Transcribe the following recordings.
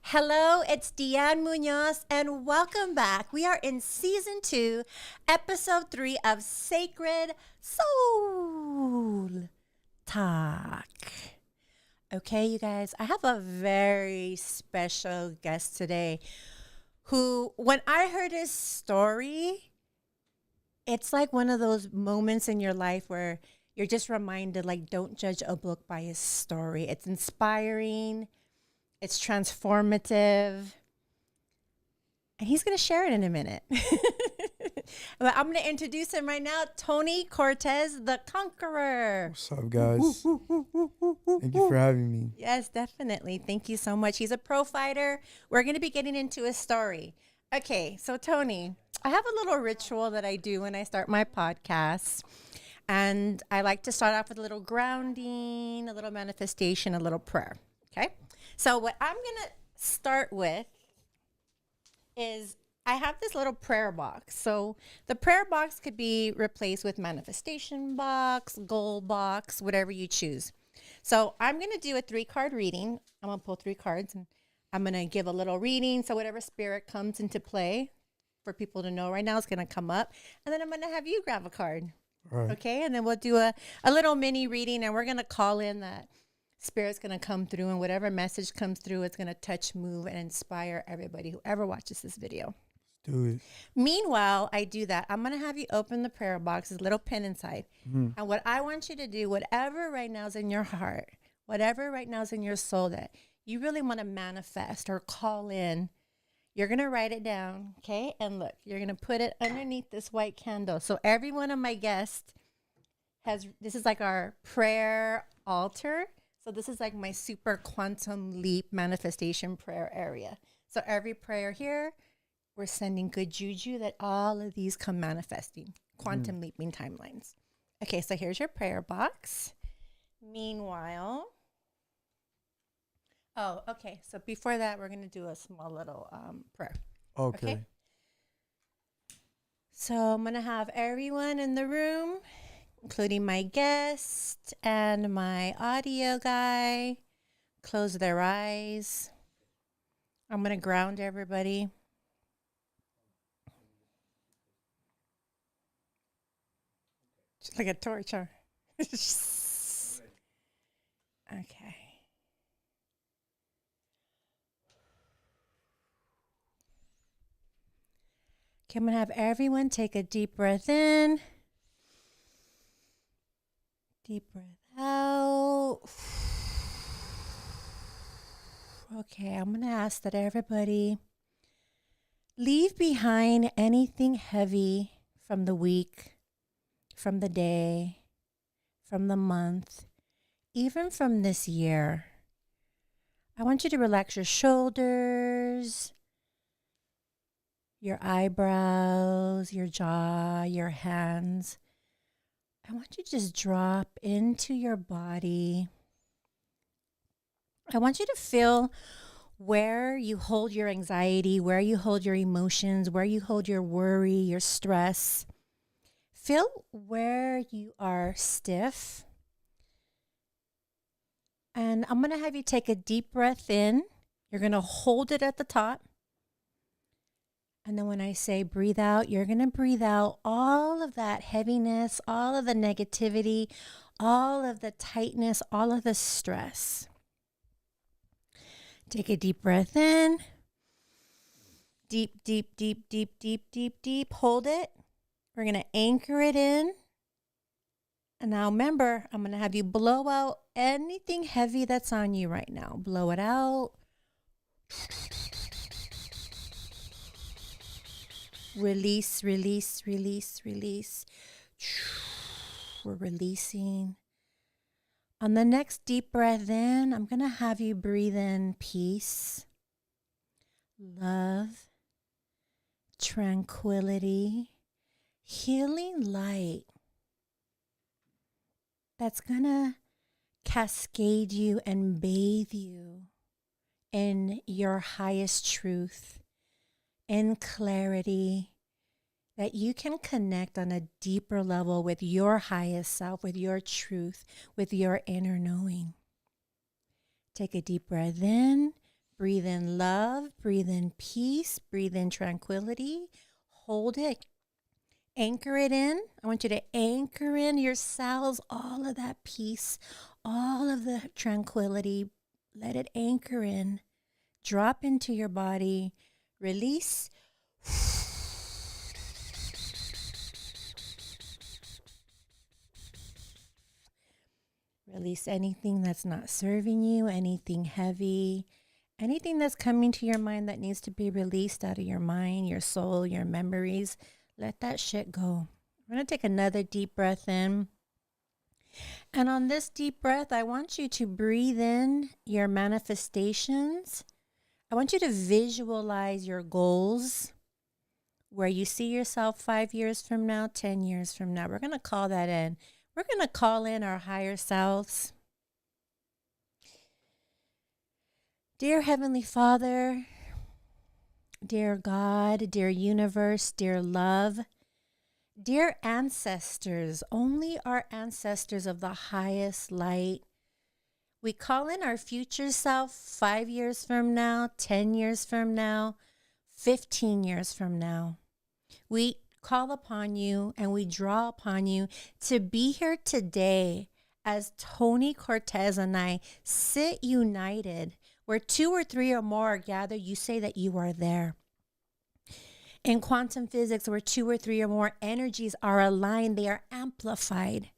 Hello, it's Deanne Munoz, and welcome back. We are in season 2, episode 3 of Sacred Soul Talk. Okay, you guys, I have a very special guest today who, when I heard his story, it's like one of those moments in your life where you're just reminded, like, don't judge a book by its story. It's inspiring. It's transformative. And he's going to share it in a minute. But I'm going to introduce him right now, Tony Cortez, the Conqueror. What's up, guys? Thank you for having me. Yes, definitely. Thank you so much. He's a pro fighter. We're going to be getting into his story. Okay, so Tony, I have a little ritual that I do when I start my podcast. And I like to start off with a little grounding, a little manifestation, a little prayer. Okay? So what I'm going to start with is I have this little prayer box. So the prayer box could be replaced with manifestation box, goal box, whatever you choose. So I'm going to do a 3-card reading. I'm going to pull 3 cards and I'm going to give a little reading. So whatever spirit comes into play for people to know right now is going to come up. And then I'm going to have you grab a card. All right. Okay. And then we'll do a little mini reading and we're going to call in that Spirit's going to come through, and whatever message comes through, it's going to touch, move, and inspire everybody, whoever watches this video. Let's do it. Meanwhile, I do that. I'm going to have you open the prayer box, there's a little pin inside. Mm-hmm. And what I want you to do, whatever right now is in your heart, whatever right now is in your soul that you really want to manifest or call in, you're going to write it down, okay? And look, you're going to put it underneath this white candle. So every one of my guests this is like our prayer altar. So this is like my super quantum leap manifestation prayer area. So every prayer here, we're sending good juju that all of these come manifesting, quantum leaping timelines. Okay, so here's your prayer box. Meanwhile, okay. So before that, we're going to do a small little prayer. Okay. So I'm going to have everyone in the room, including my guest and my audio guy, close their eyes. I'm going to ground everybody. Just like a torch, huh? Okay. Okay, I'm going to have everyone take a deep breath in. Deep breath out. Okay, I'm going to ask that everybody leave behind anything heavy from the week, from the day, from the month, even from this year. I want you to relax your shoulders, your eyebrows, your jaw, your hands. I want you to just drop into your body. I want you to feel where you hold your anxiety, where you hold your emotions, where you hold your worry, your stress. Feel where you are stiff. And I'm going to have you take a deep breath in. You're going to hold it at the top. And then when I say breathe out, you're going to breathe out all of that heaviness, all of the negativity, all of the tightness, all of the stress. Take a deep breath in. Deep, deep, deep, deep, deep, deep, deep. Hold it. We're going to anchor it in. And now remember, I'm going to have you blow out anything heavy that's on you right now. Blow it out. Release, release, release, release. We're releasing. On the next deep breath in, I'm going to have you breathe in peace, love, tranquility, healing light that's going to cascade you and bathe you in your highest truth, in clarity, that you can connect on a deeper level with your highest self, with your truth, with your inner knowing. Take a deep breath in, Breathe in love, breathe in peace, breathe in tranquility. Hold it, anchor it in. I want you to anchor in your cells, all of that peace, all of the tranquility. Let it anchor in. Drop into your body. Release. Release anything that's not serving you, anything heavy, anything that's coming to your mind that needs to be released out of your mind, your soul, your memories. Let that shit go. I'm going to take another deep breath in. And on this deep breath, I want you to breathe in your manifestations. I want you to visualize your goals, where you see yourself 5 years from now, 10 years from now. We're going to call that in. We're going to call in our higher selves. Dear Heavenly Father, dear God, dear universe, dear love, dear ancestors, only our ancestors of the highest light. We call in our future self 5 years from now, 10 years from now, 15 years from now. We call upon you and we draw upon you to be here today as Tony Cortez and I sit united. Where 2 or 3 or more are gathered, you say that you are there. In quantum physics, where 2 or 3 or more energies are aligned, they are amplified.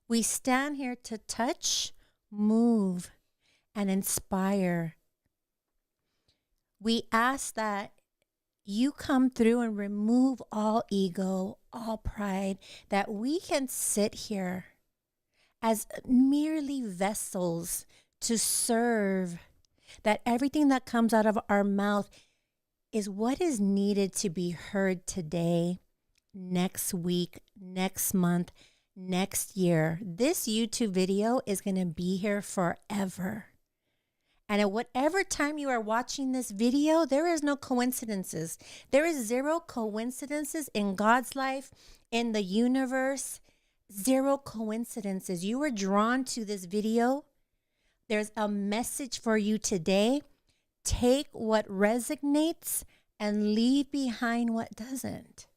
We stand here to touch, move, and inspire. We ask that you come through and remove all ego, all pride, that we can sit here as merely vessels to serve, that everything that comes out of our mouth is what is needed to be heard today, next week, next month, next year. This YouTube video is going to be here forever. And at whatever time you are watching this video, there is no coincidences. There is 0 coincidences in God's life, in the universe, 0 coincidences. You were drawn to this video. There's a message for you today. Take what resonates and leave behind what doesn't.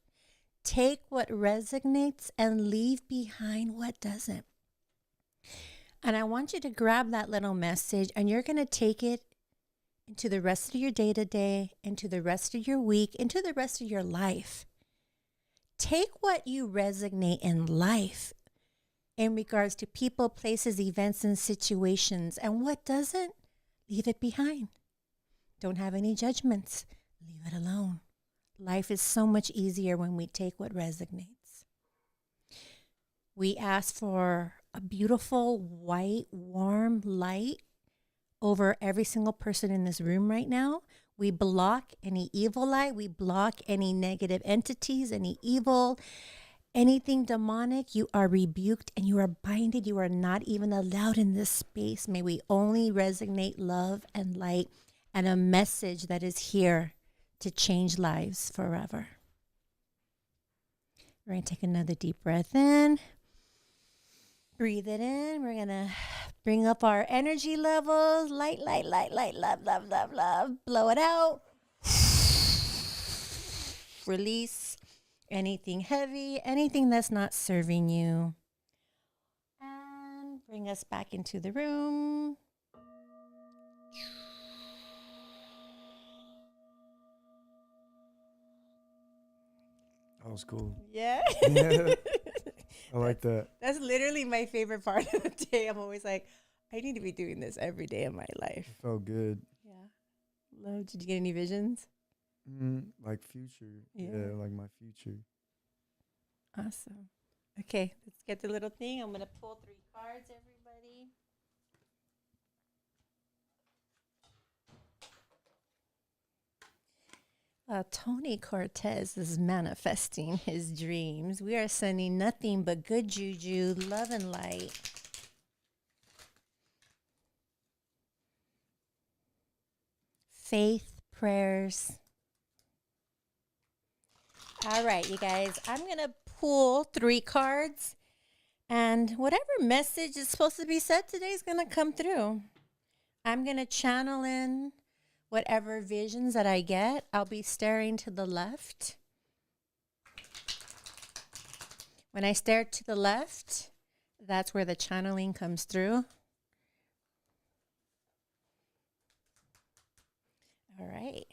Take what resonates and leave behind what doesn't. And I want you to grab that little message and you're going to take it into the rest of your day-to-day, into the rest of your week, into the rest of your life. Take what you resonate in life in regards to people, places, events, and situations. And what doesn't, leave it behind. Don't have any judgments. Leave it alone. Life is so much easier when we take what resonates. We ask for a beautiful, white, warm light over every single person in this room right now. We block any evil light. We block any negative entities, any evil, anything demonic. You are rebuked and you are binded. You are not even allowed in this space. May we only resonate love and light and a message that is here to change lives forever. We're going to take another deep breath in. Breathe it in. We're going to bring up our energy levels. Light, light, light, light, love, love, love, love. Blow it out. Release anything heavy, anything that's not serving you. And bring us back into the room. That was cool. Yeah. Yeah. I like that. That's literally my favorite part of the day. I'm always like, I need to be doing this every day of my life. It felt good. Yeah. Love. Did you get any visions? Like future. Yeah, like my future. Awesome. Okay, let's get the little thing. I'm going to pull 3 cards, everybody. Tony Cortez is manifesting his dreams. We are sending nothing but good juju, love and light. Faith, prayers. All right, you guys, I'm going to pull 3 cards. And whatever message is supposed to be said today is going to come through. I'm going to channel in whatever visions that I get, I'll be staring to the left. When I stare to the left, that's where the channeling comes through. All right.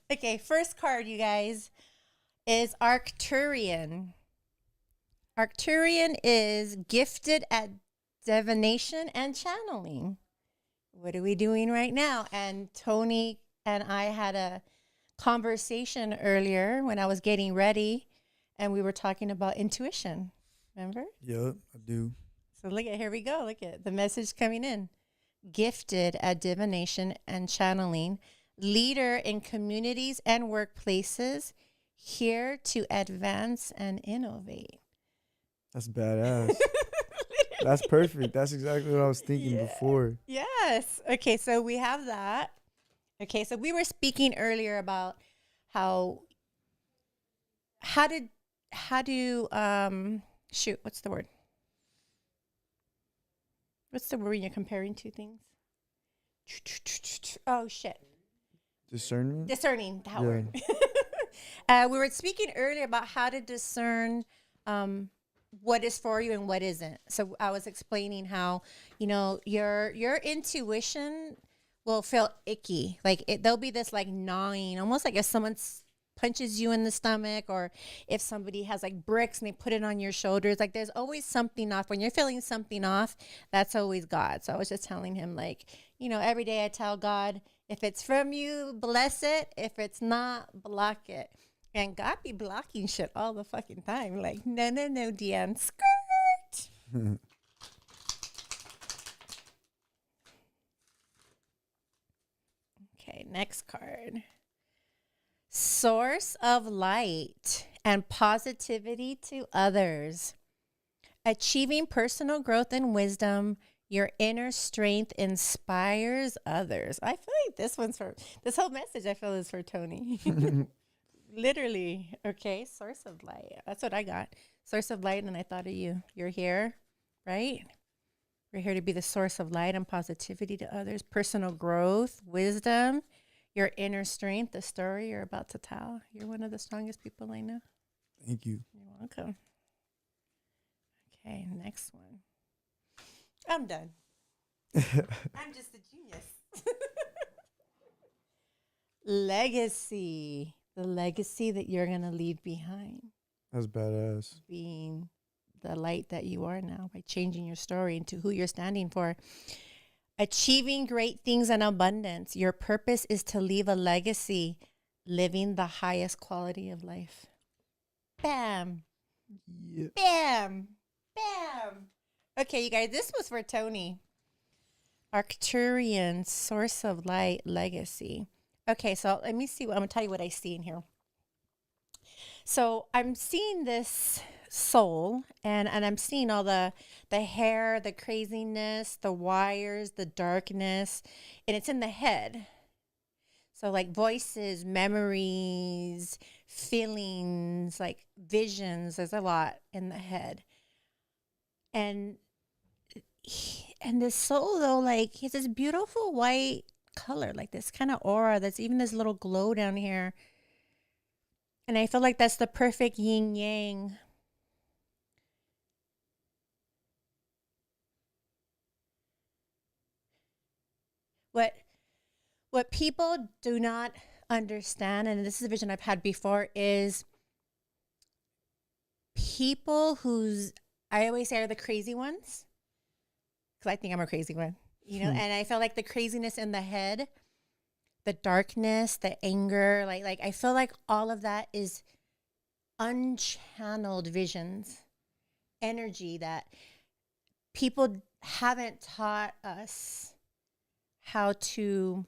Okay, first card, you guys, is Arcturian. Arcturian is gifted at divination and channeling. What are we doing right now? And Tony and I had a conversation earlier when I was getting ready, and we were talking about intuition. Remember? Yup, I do. So look at, here we go. Look at the message coming in. Gifted at divination and channeling, leader in communities and workplaces, here to advance and innovate. That's badass. That's perfect. That's exactly what I was thinking before. Yes. Okay, so we have that. Okay, so we were speaking earlier about how do shoot, what's the word? What's the word when you're comparing two things? Oh shit. Discernment? Discerning, that word. We were speaking earlier about how to discern what is for you and what isn't. So I was explaining how, your intuition will feel icky. Like there'll be this like gnawing, almost like if someone punches you in the stomach, or if somebody has like bricks and they put it on your shoulders. Like there's always something off. When you're feeling something off, that's always God. So I was just telling him, like, every day I tell God, if it's from you, bless it. If it's not, block it. And God be blocking shit all the fucking time. Like, no, Deanne. Skirt. Okay, next card. Source of light and positivity to others. Achieving personal growth and wisdom, your inner strength inspires others. I feel like this whole message I feel is for Tony. Literally. Okay, source of light. That's what I got. Source of light, and I thought of you. You're here, right? We're here to be the source of light and positivity to others, personal growth, wisdom, your inner strength, the story you're about to tell. You're one of the strongest people I know. Thank you. You're welcome. Okay, next one. I'm done. I'm just a genius. Legacy. The legacy that you're going to leave behind. That's badass. Being the light that you are now by changing your story into who you're standing for. Achieving great things and abundance. Your purpose is to leave a legacy, living the highest quality of life. Bam. Yeah. Bam. Bam. Okay, you guys, this was for Tony. Arcturian, source of light, legacy. Okay, so let me see. I'm going to tell you what I see in here. So I'm seeing this soul, and I'm seeing all the hair, the craziness, the wires, the darkness, and it's in the head. So like voices, memories, feelings, like visions, there's a lot in the head. And this soul, though, like, he has this beautiful white color, like this kind of aura, that's even this little glow down here. And I feel like that's the perfect yin yang. What people do not understand, and this is a vision I've had before, is people I always say are the crazy ones, because I think I'm a crazy one, and I feel like the craziness in the head, the darkness, the anger, like I feel like all of that is unchanneled visions, energy that people haven't taught us how to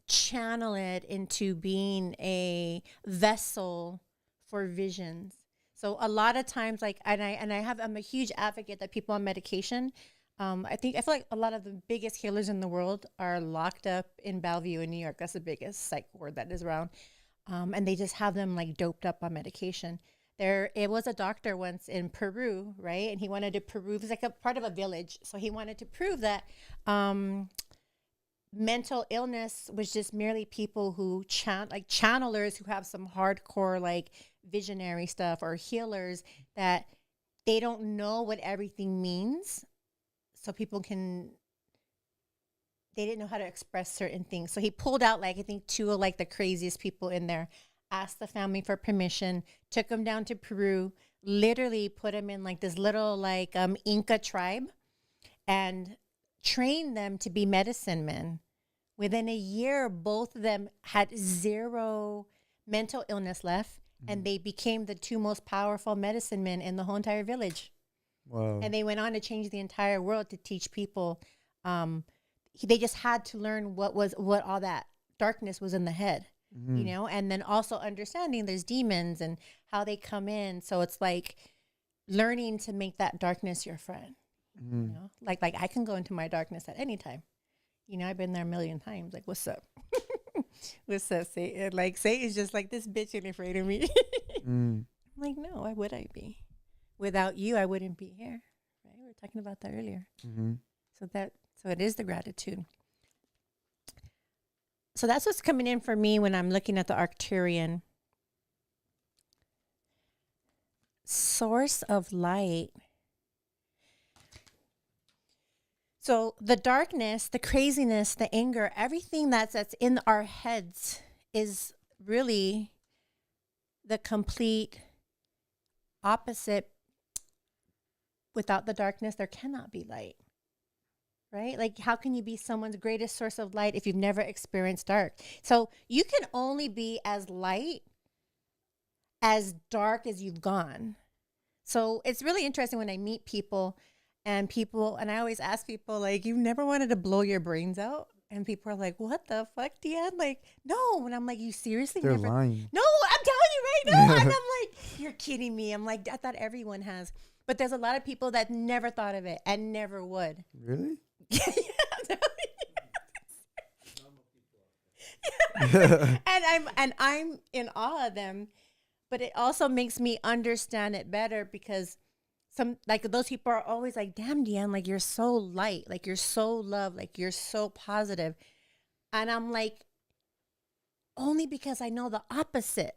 channel it into being a vessel for visions. So a lot of times, like, I'm a huge advocate that people on medication. I feel like a lot of the biggest healers in the world are locked up in Bellevue in New York. That's the biggest psych ward that is around, and they just have them like doped up on medication. It was a doctor once in Peru, right? And he wanted to Peru. It was like a part of a village, so he wanted to prove that mental illness was just merely people who like channelers who have some hardcore like visionary stuff, or healers that they don't know what everything means, so they didn't know how to express certain things. So he pulled out like I think two of like the craziest people in there, asked the family for permission, took them down to Peru, literally put them in like this little like Inca tribe, and trained them to be medicine men. Within a year, both of them had zero mental illness left, and they became the two most powerful medicine men in the whole entire village. Wow. And they went on to change the entire world to teach people. They just had to learn what all that darkness was in the head, you know, and then also understanding there's demons and how they come in. So it's like learning to make that darkness your friend. You know, like I can go into my darkness at any time. You know, I've been there a million times. Like, what's up? What's up, Satan? Like, Satan's just like, this bitch ain't afraid of me. I'm like, no, why would I be? Without you, I wouldn't be here. Right? We were talking about that earlier. So it is the gratitude. So that's what's coming in for me when I'm looking at the Arcturian. Source of light. So the darkness, the craziness, the anger, everything that's in our heads is really the complete opposite. Without the darkness, there cannot be light, right? Like, how can you be someone's greatest source of light if you've never experienced dark? So you can only be as light, as dark as you've gone. So it's really interesting when I meet people, and I always ask people, like, you've never wanted to blow your brains out? And people are like, what the fuck, Deanne? Like, no. And I'm like, you seriously They're never? lying. No, I'm telling you right now. And I'm like, you're kidding me. I'm like, I thought everyone has. But there's a lot of people that never thought of it and never would. Really? And I'm in awe of them. But it also makes me understand it better, because those people are always like, damn, Deanne, like, you're so light, like, you're so love, like, you're so positive. And I'm like, only because I know the opposite.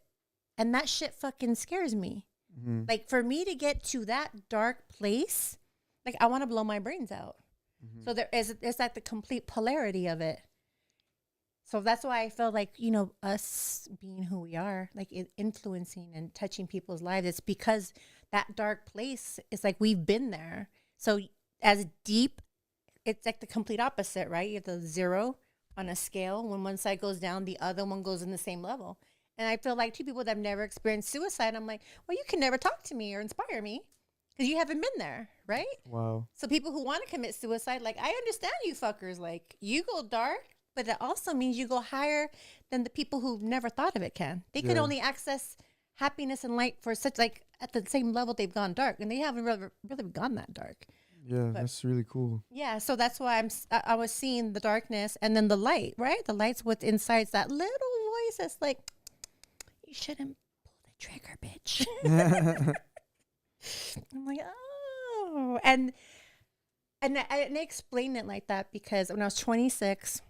And that shit fucking scares me. Like, for me to get to that dark place, like, I want to blow my brains out. So it's like the complete polarity of it. So that's why I feel like, you know, us being who we are, like, influencing and touching people's lives, it's because that dark place is like, we've been there. So as deep, it's like the complete opposite, right? You have the 0 on a scale. When one side goes down, the other one goes in the same level. And I feel like two people that have never experienced suicide, I'm like, well, you can never talk to me or inspire me because you haven't been there, right? Wow. So people who want to commit suicide, like, I understand you fuckers. Like, you go dark, but it also means you go higher than the people who never thought of it can. They could only access happiness and light for such, like, at the same level they've gone dark, and they haven't really gone that dark. Yeah, that's really cool. Yeah, so that's why I was seeing the darkness and then the light, right? The light's what's inside. It's that little voice that's like, you shouldn't pull the trigger, bitch. I'm like, oh. And I explained it like that because when I was 26,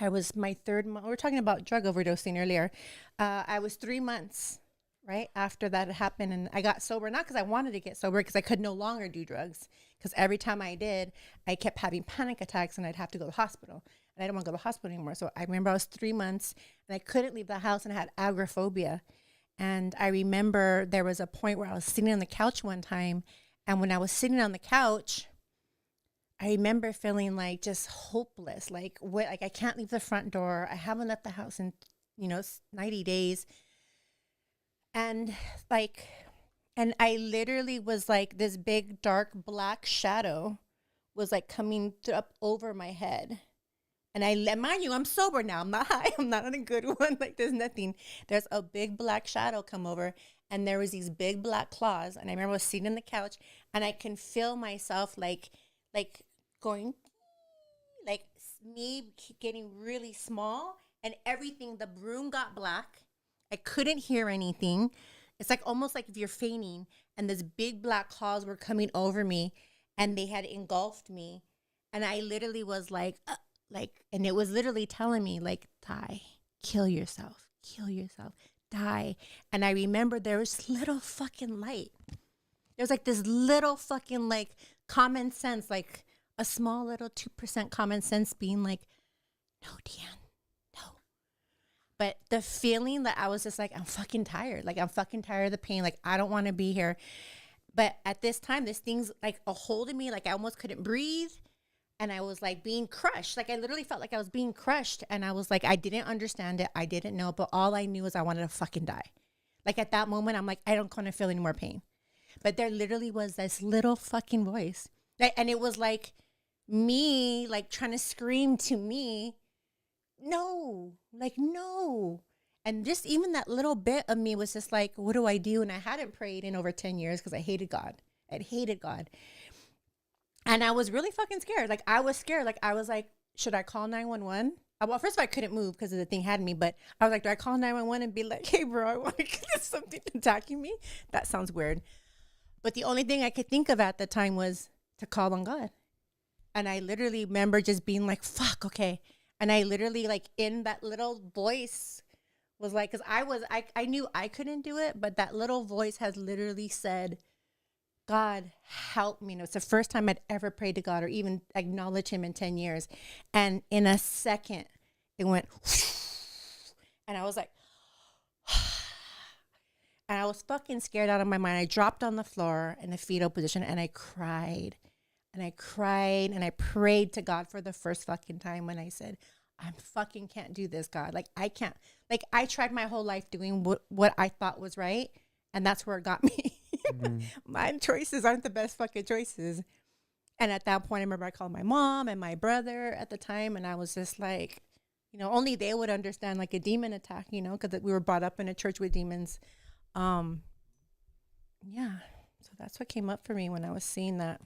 I was my 3rd month. We were talking about drug overdosing earlier. I was 3 months, right, after that had happened. And I got sober, not because I wanted to get sober, because I could no longer do drugs. Because every time I did, I kept having panic attacks and I'd have to go to the hospital. And I didn't want to go to the hospital anymore. So I remember I was 3 months and I couldn't leave the house and I had agoraphobia. And I remember there was a point where I was sitting on the couch one time. And when I was sitting on the couch, I remember feeling like just hopeless. Like, what? Like, I can't leave the front door. I haven't left the house in, 90 days. And I literally was like, this big, dark, black shadow was like coming up over my head. And mind you, I'm sober now. I'm not high. I'm not on a good one. Like, there's nothing. There's a big black shadow come over. and there was these big black claws, and I remember I was sitting in the couch, and I can feel myself like going, like me getting really small, and everything. The room got black. I couldn't hear anything. It's like almost like if you're fainting, and this big black claws were coming over me, and they had engulfed me, and I literally was like, and it was literally telling me like, die, kill yourself, die. And I remember there was little fucking light. There was like this little fucking like common sense, like a small little 2% common sense being like, no, Deanne, no. But the feeling that I was just like, I'm fucking tired. Like, I'm fucking tired of the pain. Like, I don't want to be here. But at this time, this thing's like a hold of me. Like, I almost couldn't breathe. And I was like being crushed. Like, I literally felt like I was being crushed. And I was like, I didn't understand it. I didn't know. But all I knew was I wanted to fucking die. Like, at that moment, I'm like, I don't want to feel any more pain. But there literally was this little fucking voice. And it was like me, like, trying to scream to me, no, like, no. And just even that little bit of me was just like, what do I do? And I hadn't prayed in over 10 years because I hated God. I'd hated God. And I was really fucking scared. Like, I was scared. Like, I was like, should I call 911? Well, first of all, I couldn't move because the thing had me. But I was like, do I call 911 and be like, hey, bro, I want to get something attacking me? That sounds weird. But the only thing I could think of at the time was to call on God. And I literally remember just being like, fuck, okay. And I literally, like, in that little voice was like, because I knew I couldn't do it, but that little voice has literally said, God, help me. And it was the first time I'd ever prayed to God or even acknowledged him in 10 years. And in a second, it went, and I was like, and I was fucking scared out of my mind. I dropped on the floor in a fetal position and I cried. And I cried and I prayed to God for the first fucking time when I said, I fucking can't do this, God. Like, I can't. Like, I tried my whole life doing what I thought was right. And that's where it got me. Mm-hmm. My choices aren't the best fucking choices. And at that point, I remember I called my mom and my brother at the time. And I was just like, you know, only they would understand like a demon attack, you know, because we were brought up in a church with demons. Yeah. So that's what came up for me when I was seeing that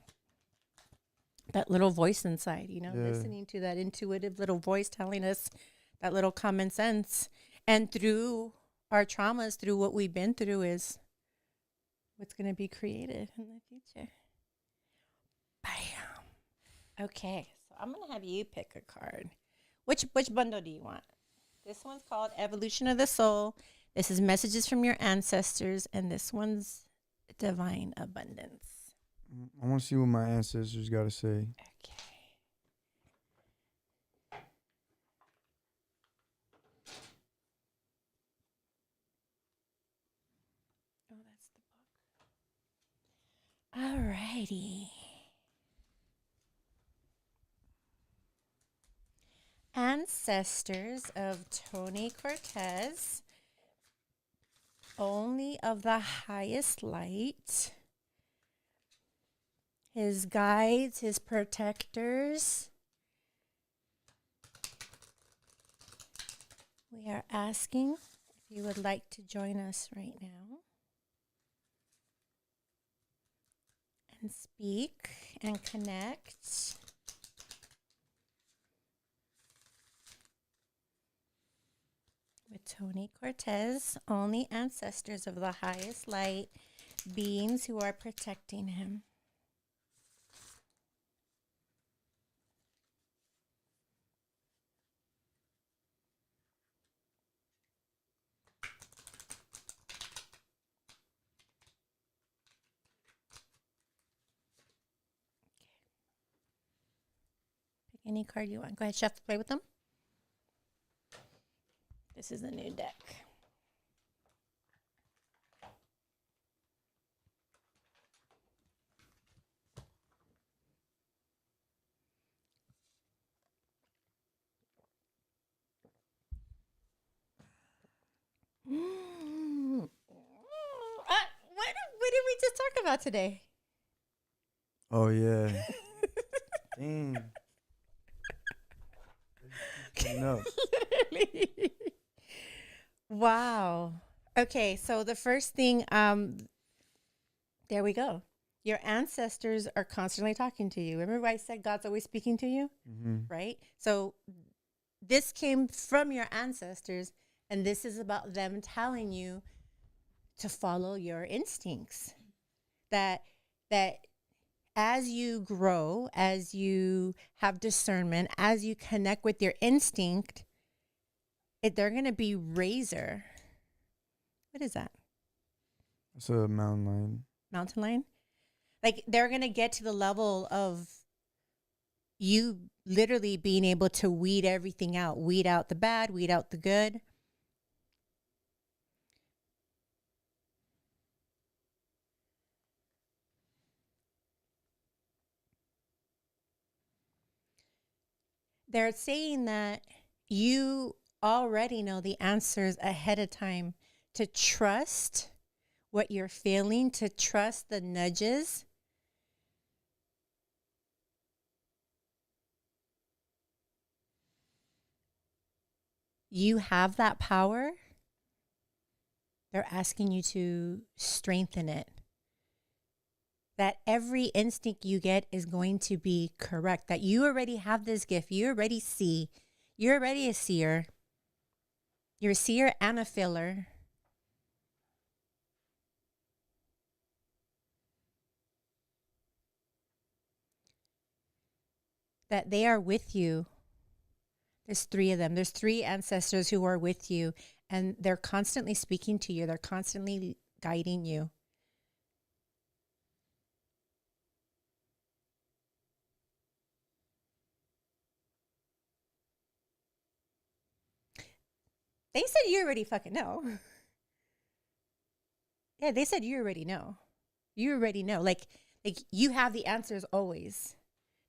little voice inside, you know, listening to that intuitive little voice telling us that little common sense. And through our traumas, through what we've been through is what's going to be created in the future. Bam. Okay. So I'm going to have you pick a card. Which bundle do you want? This one's called Evolution of the Soul. This is Messages from Your Ancestors. And this one's Divine Abundance. I want to see what my ancestors got to say. Okay. Oh, that's the book. All righty. Ancestors of Tony Cortez, only of the highest light. His guides, his protectors. We are asking if you would like to join us right now and speak and connect. With Tony Cortez, only ancestors of the highest light, beings who are protecting him. Any card you want. Go ahead, Chef, play with them. This is a new deck. What did we just talk about today? Oh, yeah. Dang. No. Literally. Wow. Okay, so the first thing, there we go. Your ancestors are constantly talking to you. Remember I said God's always speaking to you, Mm-hmm. right? So this came from your ancestors, and this is about them telling you to follow your instincts. That that as you grow, as you have discernment, as you connect with your instinct, they're gonna be razor. What is that? It's a mountain lion. Mountain lion? Like they're gonna get to the level of you literally being able to weed everything out, weed out the bad, weed out the good. They're saying that you already know the answers ahead of time, to trust what you're feeling, to trust the nudges. You have that power. They're asking you to strengthen it. That every instinct you get is going to be correct. That you already have this gift. You already see. You're already a seer. You're a seer and a filler. That they are with you. There's three of them. There's three ancestors who are with you, and they're constantly speaking to you. They're constantly guiding you. They said you already fucking know. Yeah, they said you already know. You already know. Like you have the answers always.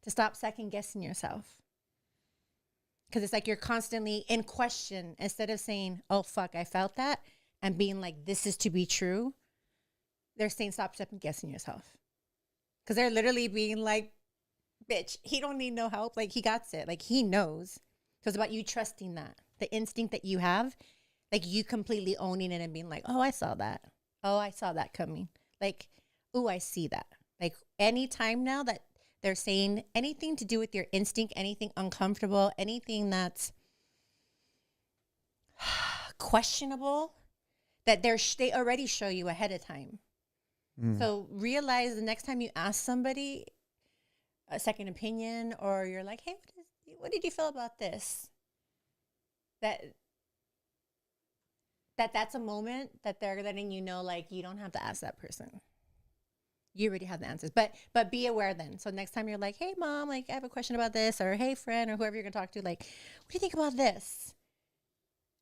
To stop second guessing yourself. Because it's like you're constantly in question instead of saying, oh, fuck, I felt that, and being like, this is to be true. They're saying, stop second guessing yourself. Because they're literally being like, bitch, he don't need no help. Like, he got it. Like, he knows. So it's about you trusting that. The instinct that you have, like, you completely owning it and being like, oh, I saw that. Oh, I saw that coming. Like, oh, I see that. Like, anytime now that they're saying anything to do with your instinct, anything uncomfortable, anything that's questionable, that they already show you ahead of time. So realize the next time you ask somebody a second opinion, or you're like, hey, what did you feel about this? That's a moment that they're letting you know, like, you don't have to ask that person. You already have the answers, but be aware then. So next time you're like, hey mom, like I have a question about this, or hey friend, or whoever you're gonna talk to, like, what do you think about this?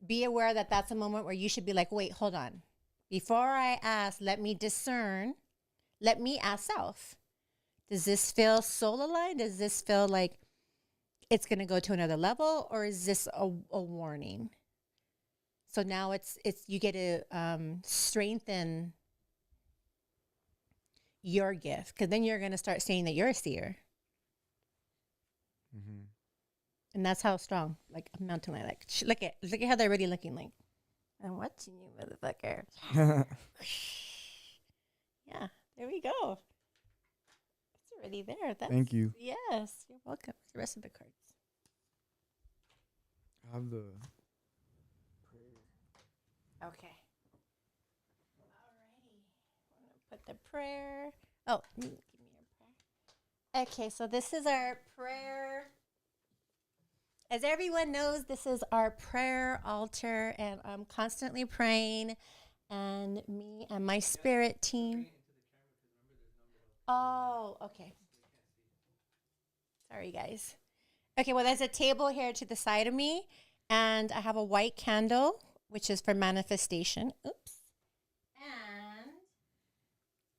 Be aware that that's a moment where you should be like, wait, hold on. Before I ask, let me discern. Let me ask self. Does this feel soul aligned? Does this feel like it's gonna go to another level, or is this a warning? So now it's you get to strengthen your gift, because then you're going to start saying that you're a seer. Mm-hmm. And that's how strong, like a mountain lion. Like, look at how they're already looking. Like, I'm watching you, motherfucker. Yeah, there we go. It's already there. Thank you. Yes, you're welcome. The rest of the cards. I have the. Okay. Alrighty. I'm gonna put the prayer. Oh, give me your prayer. Okay, so this is our prayer. As everyone knows, this is our prayer altar, and I'm constantly praying, and me and my spirit team. Oh, okay. Sorry, guys. Okay, well, there's a table here to the side of me, and I have a white candle, which is for manifestation. Oops. And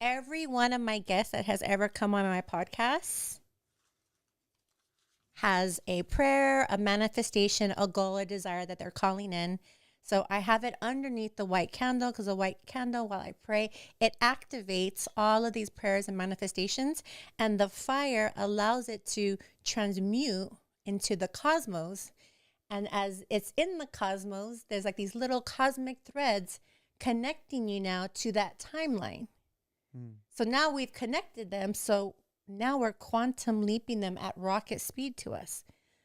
every one of my guests that has ever come on my podcast has a prayer, a manifestation, a goal, a desire that they're calling in. So I have it underneath the white candle, because the white candle, while I pray, it activates all of these prayers and manifestations, and the fire allows it to transmute into the cosmos. And as it's in the cosmos, there's like these little cosmic threads connecting you now to that timeline. Mm. So now we've connected them. So now we're quantum leaping them at rocket speed to us.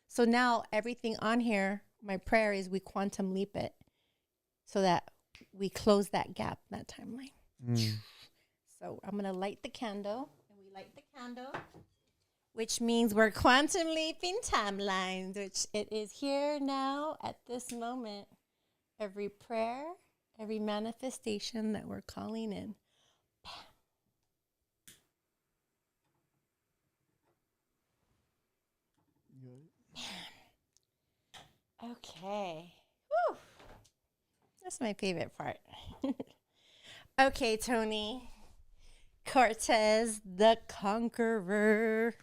So now everything on here, my prayer is we quantum leap it so that we close that gap, that timeline. Mm. So I'm going to light the candle. And we light the candle, which means we're quantum leaping timelines, which it is here now at this moment. Every prayer, every manifestation that we're calling in. Okay. Whew. That's my favorite part. Okay, Tony. Cortez, the conqueror.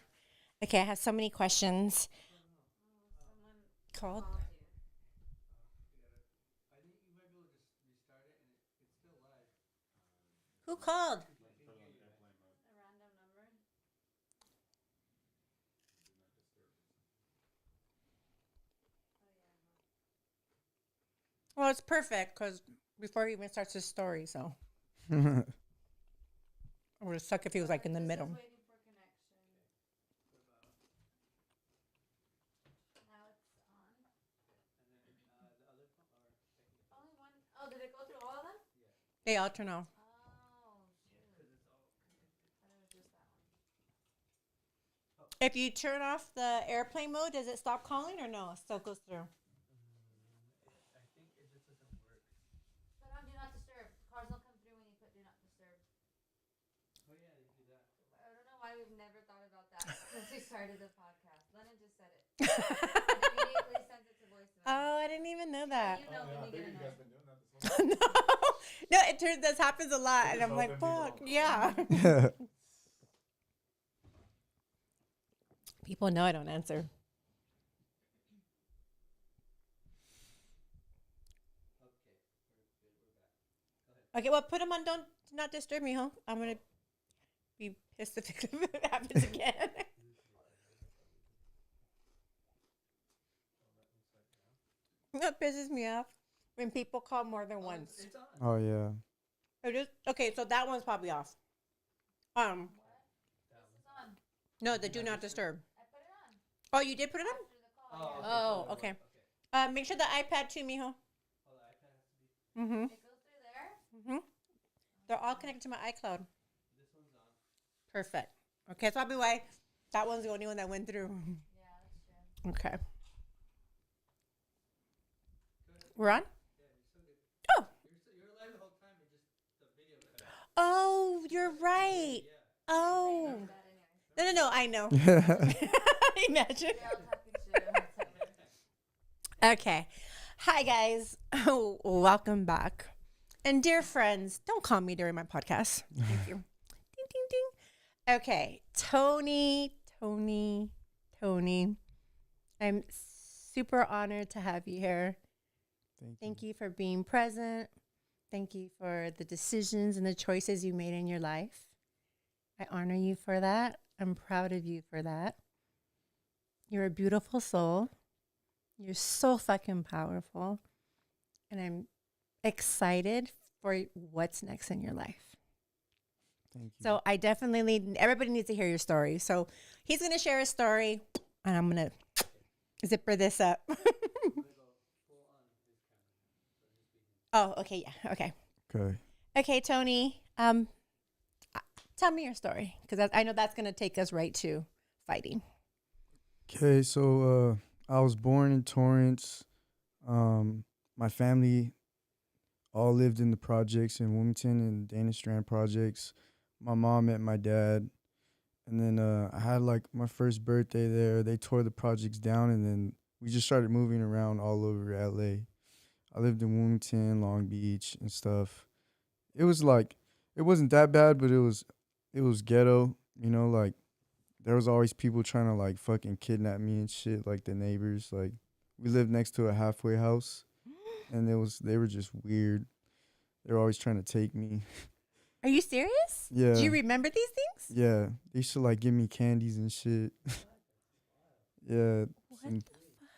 Okay, I have so many questions. Called? Who called? Well, it's perfect because before he even starts his story, so it would have sucked if he was like in the middle. Oh, did it go through all of them? They all turn off. Oh, shoot. I thought it was just that one. If you turn off the airplane mode, does it stop calling or no? It still goes through. Put on Do Not Disturb. Cars don't come through when you put Do Not Disturb. Oh, yeah, you do that. I don't know why we've never thought about that since we started the podcast. Lennon just said it. It immediately sends it to voicemail. Oh, I didn't even know that. You know when you get annoyed. No, no, it turns. This happens a lot, and I'm like, fuck, yeah. People know I don't answer. Okay, well, put them on. Don't Do Not Disturb me, huh? I'm gonna be pissed if it happens again. That pisses me off when people call more than once. Oh yeah. It is okay. So that one's probably off. This is on. No, the Do Not Disturb. I put it on. Oh, you did put it on? After the call. Oh, okay. Make sure the iPad too, mijo. Mm-hmm. It goes through there. Mm-hmm. They're all connected to my iCloud. Perfect. Okay, that's probably why that one's the only one that went through. Yeah, that's true. Okay. We're on? Oh. Oh, you're right. Oh. No, I know. Imagine. They're all talking shit. Okay. Hi, guys. Welcome back. And dear friends, don't call me during my podcast. Thank you. Ding, ding, ding. Okay. Tony. I'm super honored to have you here. Thank you for being present. Thank you for the decisions and the choices you made in your life. I honor you for that. I'm proud of you for that. You're a beautiful soul. You're so fucking powerful. And I'm excited for what's next in your life. Thank you. So I definitely need, everybody needs to hear your story. So he's going to share his story and I'm going to zipper this up. Oh, okay. Yeah. Okay. Okay. Okay, Tony. Tell me your story because I know that's going to take us right to fighting. Okay, so I was born in Torrance. My family all lived in the projects in Wilmington and Dana Strand projects. My mom met my dad. And then I had like my first birthday there. They tore the projects down and then we just started moving around all over LA. I lived in Wilmington, Long Beach and stuff. It was like, it wasn't that bad, but it was ghetto, you know, like there was always people trying to like fucking kidnap me and shit, like the neighbors. Like we lived next to a halfway house and they were just weird. They were always trying to take me. Are you serious? Yeah. Do you remember these things? Yeah. They used to like give me candies and shit. Yeah. What some the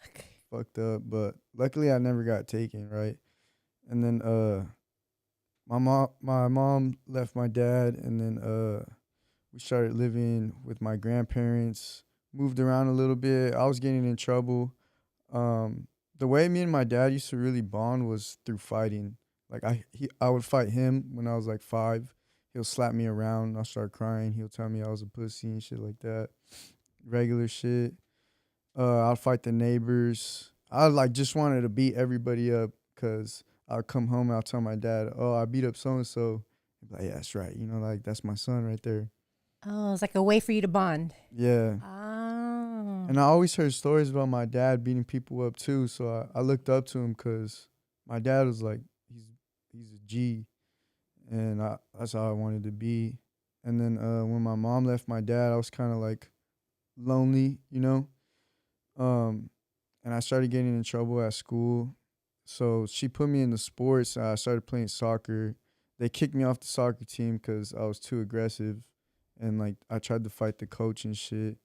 fuck? fucked up, but luckily I never got taken, right? And then my mom left my dad, and then we started living with my grandparents. Moved around a little bit. I was getting in trouble. The way me and my dad used to really bond was through fighting. Like I would fight him when I was like 5. He'll slap me around. I'll start crying. He'll tell me I was a pussy and shit like that. Regular shit. I'd fight the neighbors. I like just wanted to beat everybody up because I'll come home and I'll tell my dad, "Oh, I beat up so and so." He'd be like, "Yeah, that's right. You know, like that's my son right there." Oh, it's like a way for you to bond. Yeah. Oh. And I always heard stories about my dad beating people up too. So I looked up to him because my dad was like, he's a G, and that's how I wanted to be. And then when my mom left my dad, I was kind of like lonely, you know. And I started getting in trouble at school. So she put me into sports. I started playing soccer. They kicked me off the soccer team because I was too aggressive, and like I tried to fight the coach and shit.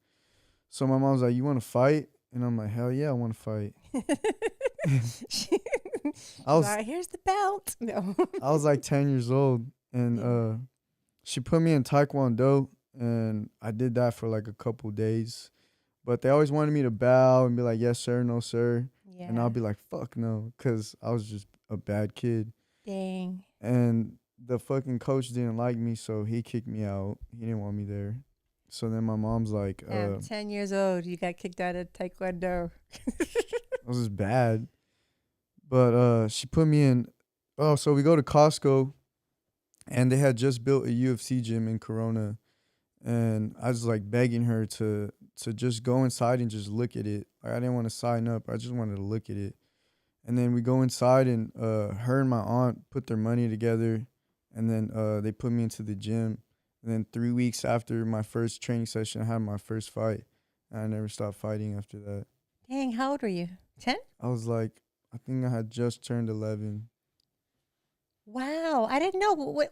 So my mom's like, "You want to fight?" And I'm like, "Hell yeah, I want to fight." I was Right, here's the belt. No. I was like 10 years old, and Yeah. she put me in taekwondo, and I did that for like a couple days. But they always wanted me to bow and be like, "Yes, sir, no, sir." Yeah. And I'll be like, "Fuck no," because I was just a bad kid. Dang. And the fucking coach didn't like me, so he kicked me out. He didn't want me there. So then my mom's like, I'm 10 years old. You got kicked out of Taekwondo. it was just bad. But she put me in. Oh, so we go to Costco, and they had just built a UFC gym in Corona, and I was like begging her to just go inside and just look at it. Like I didn't want to sign up. I just wanted to look at it. And then we go inside, and her and my aunt put their money together, and then they put me into the gym. And then 3 weeks after my first training session, I had my first fight. And I never stopped fighting after that. Dang, how old were you? 10? I was like, I think I had just turned 11. Wow. I didn't know.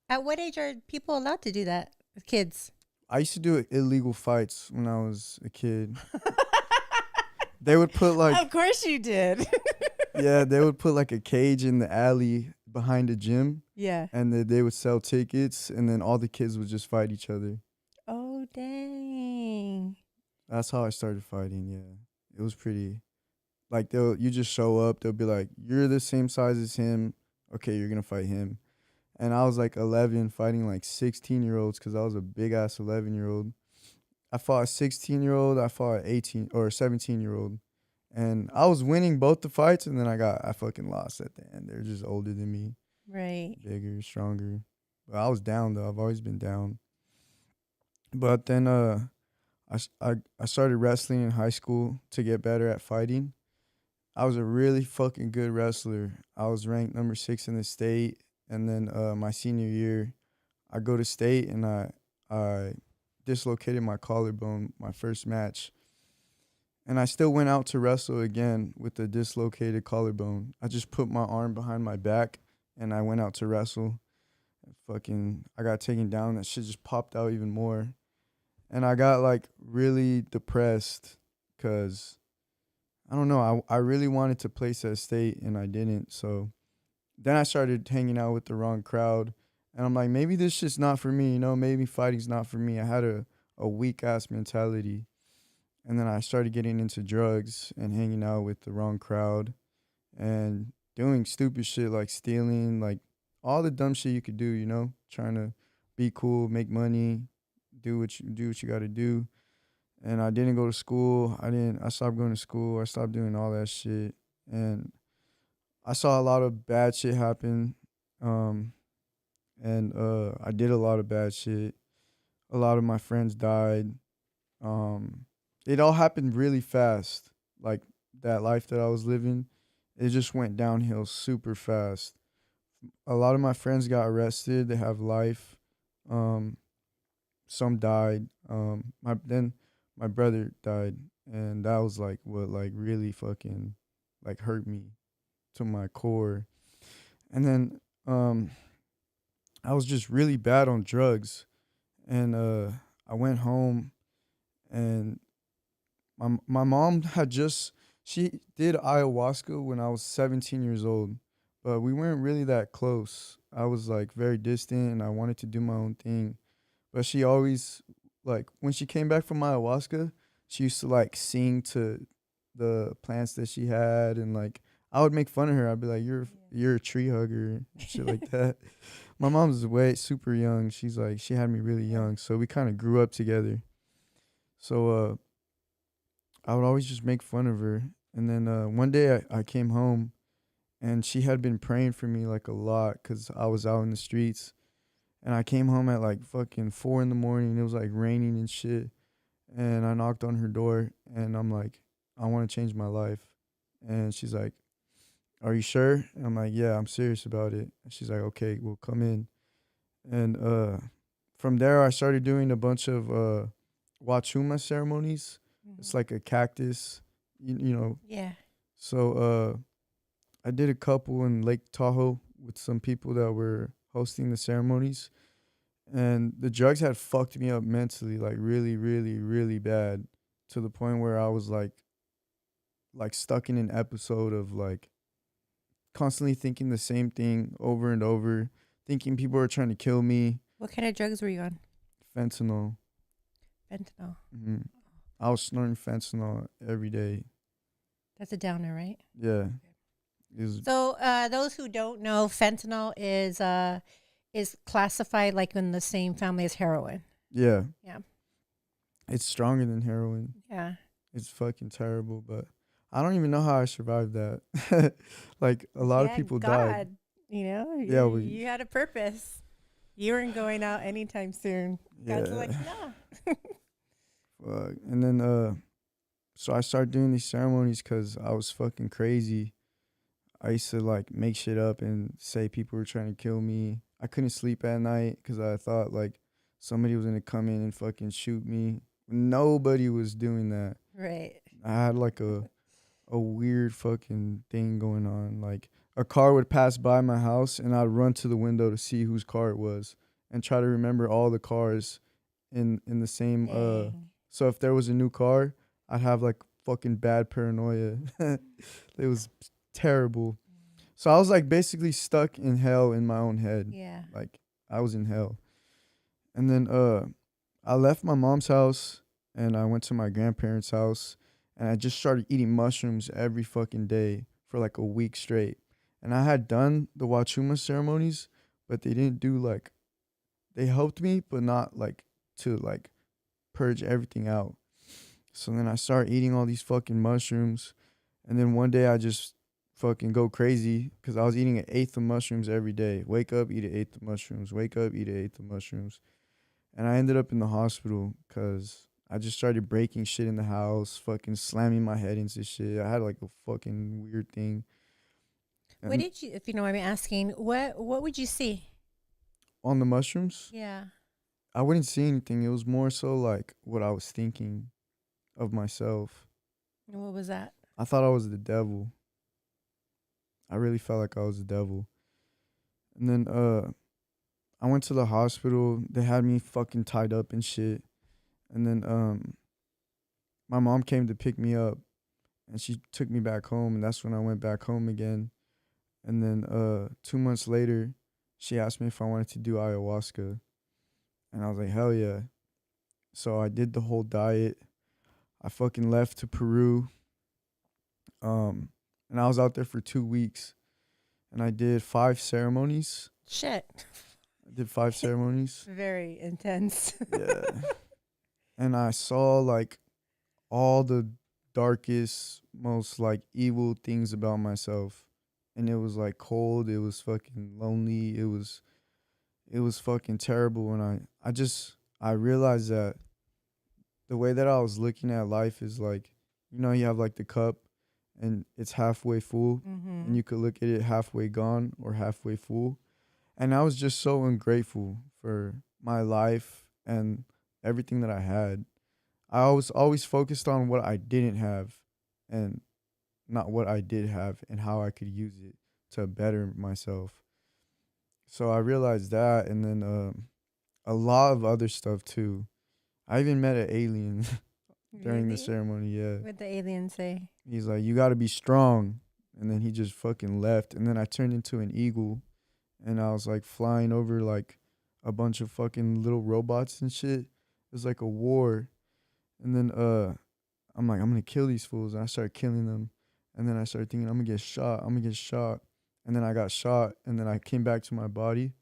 At what age are people allowed to do that with kids? I used to do illegal fights when I was a kid. They would put like, Of course you did. yeah, they would put like a cage in the alley behind the gym, Yeah. and they would sell tickets, and then all the kids would just fight each other. Oh, dang. That's how I started fighting. Yeah, it was pretty. Like you just show up. They'll be like, "You're the same size as him. Okay, you're gonna fight him." And I was like 11 fighting like 16-year-olds because I was a big ass 11-year-old. I fought a 16-year-old. I fought an 18 or 17-year-old, and I was winning both the fights. And then I fucking lost at the end. They're just older than me, Right. bigger, stronger. But I was down though. I've always been down. But then I started wrestling in high school to get better at fighting. I was a really fucking good wrestler. I was ranked number 6 in the state, and then my senior year, I go to state and I dislocated my collarbone my first match, and I still went out to wrestle again with the dislocated collarbone. I just put my arm behind my back and I went out to wrestle. I got taken down. That shit just popped out even more, and I got like really depressed because I don't know. I really wanted to place at state and I didn't. So then I started hanging out with the wrong crowd. And I'm like, maybe this shit's not for me. You know, maybe fighting's not for me. I had a weak ass mentality. And then I started getting into drugs and hanging out with the wrong crowd and doing stupid shit like stealing, like all the dumb shit you could do, you know, trying to be cool, make money, do what you got to do. And I didn't go to school. I stopped going to school. I stopped doing all that shit. And I saw a lot of bad shit happen. Um, and I did a lot of bad shit. A lot of my friends died. Um, it all happened really fast. Like that life that I was living, it just went downhill super fast. A lot of my friends got arrested. They have life. Um, some died. My brother died, and that was like what like really fucking like hurt me to my core. And then I was just really bad on drugs, and I went home, and my mom had just she did ayahuasca when I was 17 years old, but we weren't really that close. I was like very distant and I wanted to do my own thing. But she always, like, when she came back from ayahuasca, she used to like sing to the plants that she had, and like I would make fun of her. I'd be like, you're a tree hugger," and shit like that. My mom's way super young. She's like, she had me really young, so we kind of grew up together. So I would always just make fun of her. And then one day I came home and she had been praying for me like a lot because I was out in the streets. And I came home at like fucking 4 in the morning. It was like raining and shit. And I knocked on her door and I'm like, I want to change my life. And she's like, "Are you sure?" And I'm like, "Yeah, I'm serious about it." And she's like, "Okay, we'll come in." And from there, I started doing a bunch of Wachuma ceremonies. It's like a cactus, you know. Yeah. So I did a couple in Lake Tahoe with some people that were hosting the ceremonies. And the drugs had fucked me up mentally, like really, really, really bad, to the point where I was like stuck in an episode of like constantly thinking the same thing over and over, thinking people are trying to kill me. What kind of drugs were you on? Fentanyl. Fentanyl. Hmm. I was snorting fentanyl every day. That's a downer, right? Yeah. It was, So, those who don't know, fentanyl is classified like in the same family as heroin. yeah. Yeah. It's stronger than heroin. Yeah. It's fucking terrible, but I don't even know how I survived that. Like a lot of Yeah, people God, died. you know, Yeah, you had a purpose. You weren't going out anytime soon. God's like, Yeah. no. And then so I started doing these ceremonies because I was fucking crazy. I used to like make shit up and say people were trying to kill me. I couldn't sleep at night because I thought like somebody was gonna come in and fucking shoot me. Nobody was doing that. Right. I had like a weird fucking thing going on. Like a car would pass by my house and I'd run to the window to see whose car it was and try to remember all the cars in the same Dang. so if there was a new car, I'd have like fucking bad paranoia. It was terrible. So I was like basically stuck in hell in my own head. Yeah. Like I was in hell. And then I left my mom's house and I went to my grandparents' house and I just started eating mushrooms every fucking day for like a week straight. And I had done the Wachuma ceremonies, but they didn't do like they helped me, but not like to like purge everything out. So then I started eating all these fucking mushrooms. And then one day I just fucking go crazy because I was eating an eighth of mushrooms every day. Wake up, eat an eighth of mushrooms. Wake up, eat an eighth of mushrooms. And I ended up in the hospital because I just started breaking shit in the house, fucking slamming my head into shit. I had like a fucking weird thing. What And did you, if you know what I'm asking, what would you see? on the mushrooms, Yeah. I wouldn't see anything. It was more so like what I was thinking of myself. And what was that? I thought I was the devil. I really felt like I was the devil. And then I went to the hospital. They had me fucking tied up and shit. And then my mom came to pick me up and she took me back home, and that's when I went back home again. And then 2 months later, she asked me if I wanted to do ayahuasca. And I was like, "Hell yeah." So I did the whole diet. I fucking left to Peru. And I was out there for 2 weeks. And I did 5 ceremonies. Shit. I did 5 ceremonies. Very intense. Yeah. And I saw like all the darkest, most like evil things about myself. And it was like cold, it was fucking lonely, it was fucking terrible. And I realized that the way that I was looking at life is like, you know, you have like the cup and it's halfway full, Mm-hmm. and you could look at it halfway gone or halfway full. And I was just so ungrateful for my life and everything that I had. I was always focused on what I didn't have and not what I did have and how I could use it to better myself. So I realized that, and then a lot of other stuff too. I even met an alien during the Really? ceremony. Yeah, What'd the alien say? he's like, "You got to be strong," and then he just fucking left. And then I turned into an eagle, and I was like flying over like a bunch of fucking little robots and shit. It was like a war. And then I'm like, I'm gonna kill these fools, and I started killing them. And then I started thinking, I'm gonna get shot. I'm gonna get shot. And then I got shot, and then I came back to my body,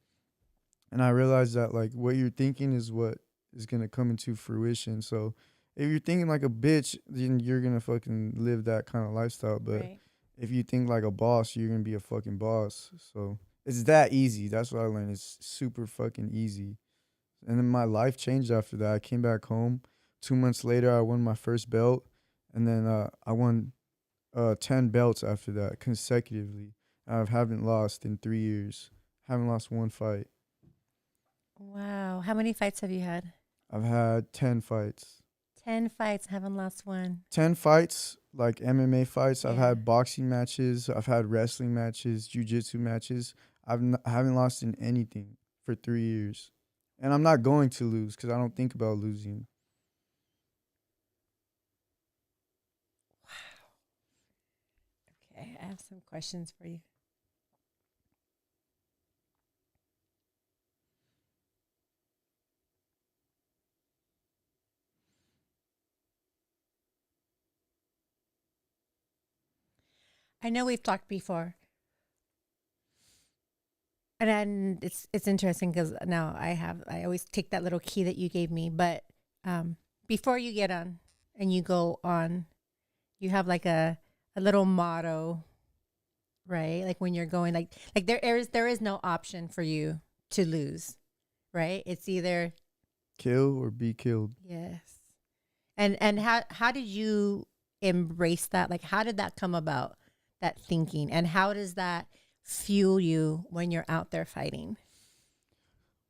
and I realized that like what you're thinking is what is gonna come into fruition. So if you're thinking like a bitch, then you're gonna fucking live that kind of lifestyle. But Right. if you think like a boss, you're gonna be a fucking boss. So it's that easy. That's what I learned. It's super fucking easy. And then my life changed after that. I came back home. 2 months later, I won my first belt, and then I won 10 belts after that consecutively. I haven't lost in 3 years. Haven't lost one fight. Wow. How many fights have you had? I've had 10 fights. 10 fights, haven't lost one. 10 fights, like MMA fights. I've Yeah. had boxing matches. I've had wrestling matches, jiu-jitsu matches. I haven't lost in anything for 3 years. And I'm not going to lose because I don't think about losing. Okay, I have some questions for you. I know we've talked before, and then it's interesting because now I always take that little key that you gave me, but before you get on and you go on, you have like a little motto, right? Like when you're going, like there is no option for you to lose, right? It's either Kill or be killed. yes. And how did you embrace that? Like how did that come about? That thinking, and how does that fuel you when you're out there fighting?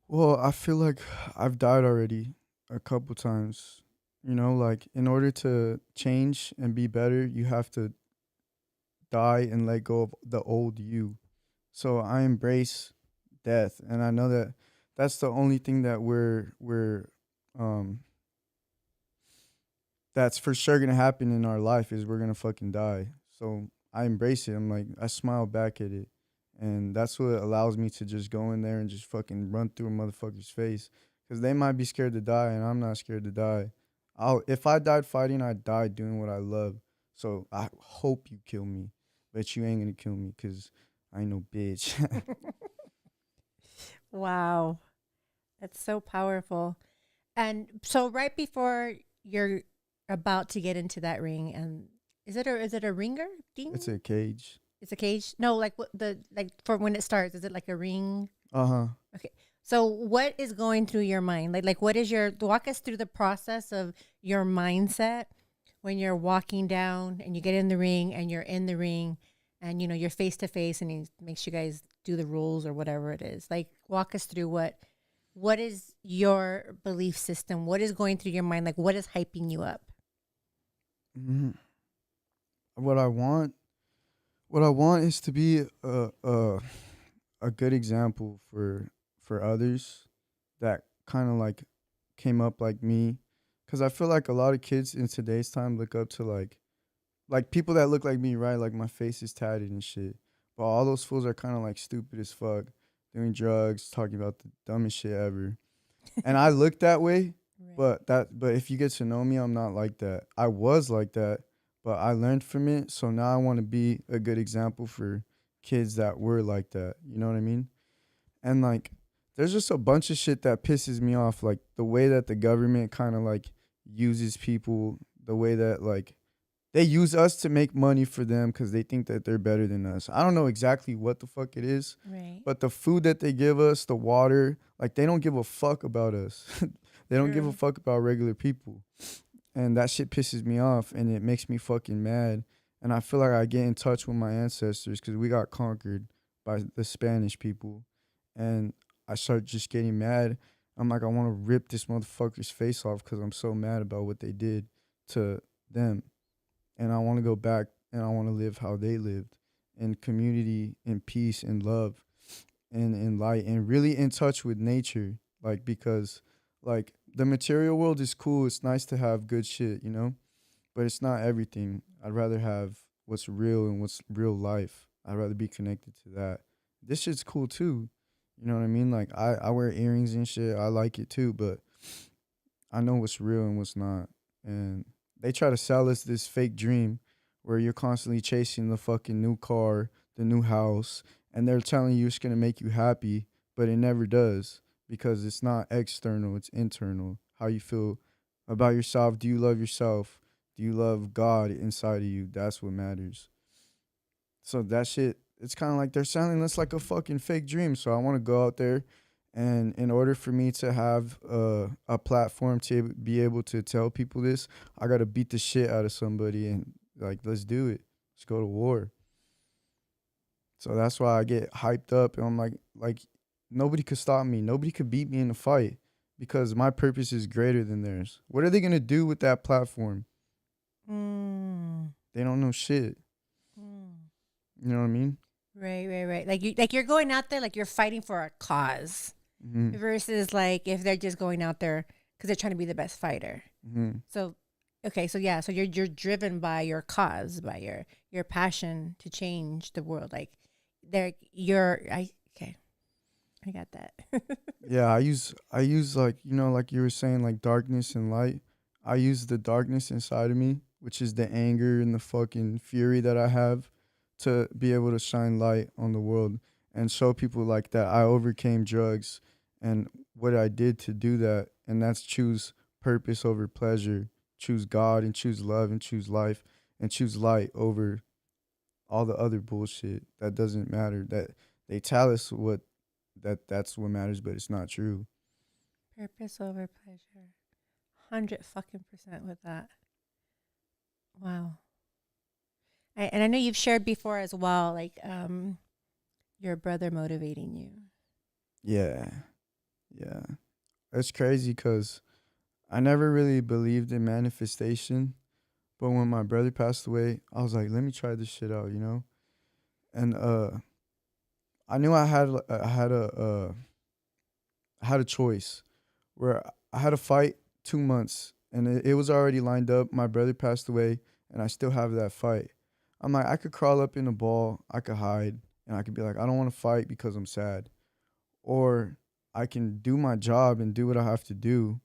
Well, I feel like I've died already a couple times. You know, like in order to change and be better, you have to die and let go of the old you. So I embrace death, and I know that that's the only thing that we're um that's for sure gonna happen in our life is we're gonna fucking die. So I embrace it. I'm like I smile back at it, and that's what allows me to just go in there and just fucking run through a motherfucker's face, because they might be scared to die, and I'm not scared to die. I'll if I died fighting, I died doing what I love. So I hope you kill me, but you ain't gonna kill me, cause I ain't no bitch. Wow, that's so powerful. And so right before you're about to get into that ring, and is it a ringer thing? It's a cage. It's a cage. No, like what the like for when it starts, is it like a ring? Uh-huh. Okay. So what is going through your mind? Like what is your walk us through the process of your mindset when you're walking down and you get in the ring and you're in the ring and you're face to face and he makes you guys do the rules or whatever it is. Like walk us through what is your belief system? What is going through your mind? Like what is hyping you up? Mhm. What I want what I want is to be a good example for others that kind of like came up like me, cuz I feel like a lot of kids in today's time look up to like people that look like me, right? Like my face is tatted and shit. But all those fools are kind of like stupid as fuck, doing drugs, talking about the dumbest shit ever. And I look that way, Right. but if you get to know me, I'm not like that. I was like that, but I learned from it. So now I want to be a good example for kids that were like that. You know what I mean? And like there's just a bunch of shit that pisses me off, like the way that the government kind of like uses people, the way that like they use us to make money for them cuz they think that they're better than us. I don't know exactly what the fuck it is, Right. but the food that they give us, the water, like they don't give a fuck about us. They don't give a True. fuck about regular people. And that shit pisses me off, and it makes me fucking mad. And I feel like I get in touch with my ancestors because we got conquered by the Spanish people. And I start just getting mad. I'm like, I want to rip this motherfucker's face off because I'm so mad about what they did to them. And I want to go back and I want to live how they lived, in community, in peace, in love, and in light, and really in touch with nature. Like, because like the material world is cool. It's nice to have good shit, but it's not everything. I'd rather have what's real and what's real life. I'd rather be connected to that. This shit's cool too. You know what I mean? Like I wear earrings and shit. I like it too, but I know what's real and what's not. And they try to sell us this fake dream where you're constantly chasing the fucking new car, the new house, and they're telling you it's gonna make you happy, but it never does because it's not external, it's internal. How you feel about yourself. Do you love yourself? Do you love God inside of you? That's what matters. So that shit, it's kind of like they're selling us like a fucking fake dream. So I want to go out there, and in order for me to have a platform to be able to tell people this, I got to beat the shit out of somebody and like, let's do it. Let's go to war. So that's why I get hyped up, and I'm like nobody could stop me. Nobody could beat me in a fight because my purpose is greater than theirs. What are they going to do with that platform? Mm. They don't know shit. Mm. You know what I mean? Right. Like you're going out there, like you're fighting for a cause Mm-hmm. versus like if they're just going out there because they're trying to be the best fighter. Mm-hmm. So, okay, so yeah, so you're driven by your cause, by your passion to change the world. Like, okay, I got that. Yeah, I use like, you know, like you were saying, like darkness and light. I use the darkness inside of me, which is the anger and the fucking fury that I have, to be able to shine light on the world and show people like that I overcame drugs and what I did to do that, and that's choose purpose over pleasure, choose God and choose love and choose life and choose light over all the other bullshit that doesn't matter. That they tell us that's what matters, but it's not true. Purpose over pleasure. 100% with that. Wow. And I know you've shared before as well, like your brother motivating you. Yeah. Yeah. It's crazy because I never really believed in manifestation. But when my brother passed away, I was like, let me try this shit out, you know? And I knew I had a choice where I had to fight 2 months, and it was already lined up. My brother passed away, and I still have that fight. I'm like, I could crawl up in a ball, I could hide, and I could be like, I don't want to fight because I'm sad. Or I can do my job and do what I have to do,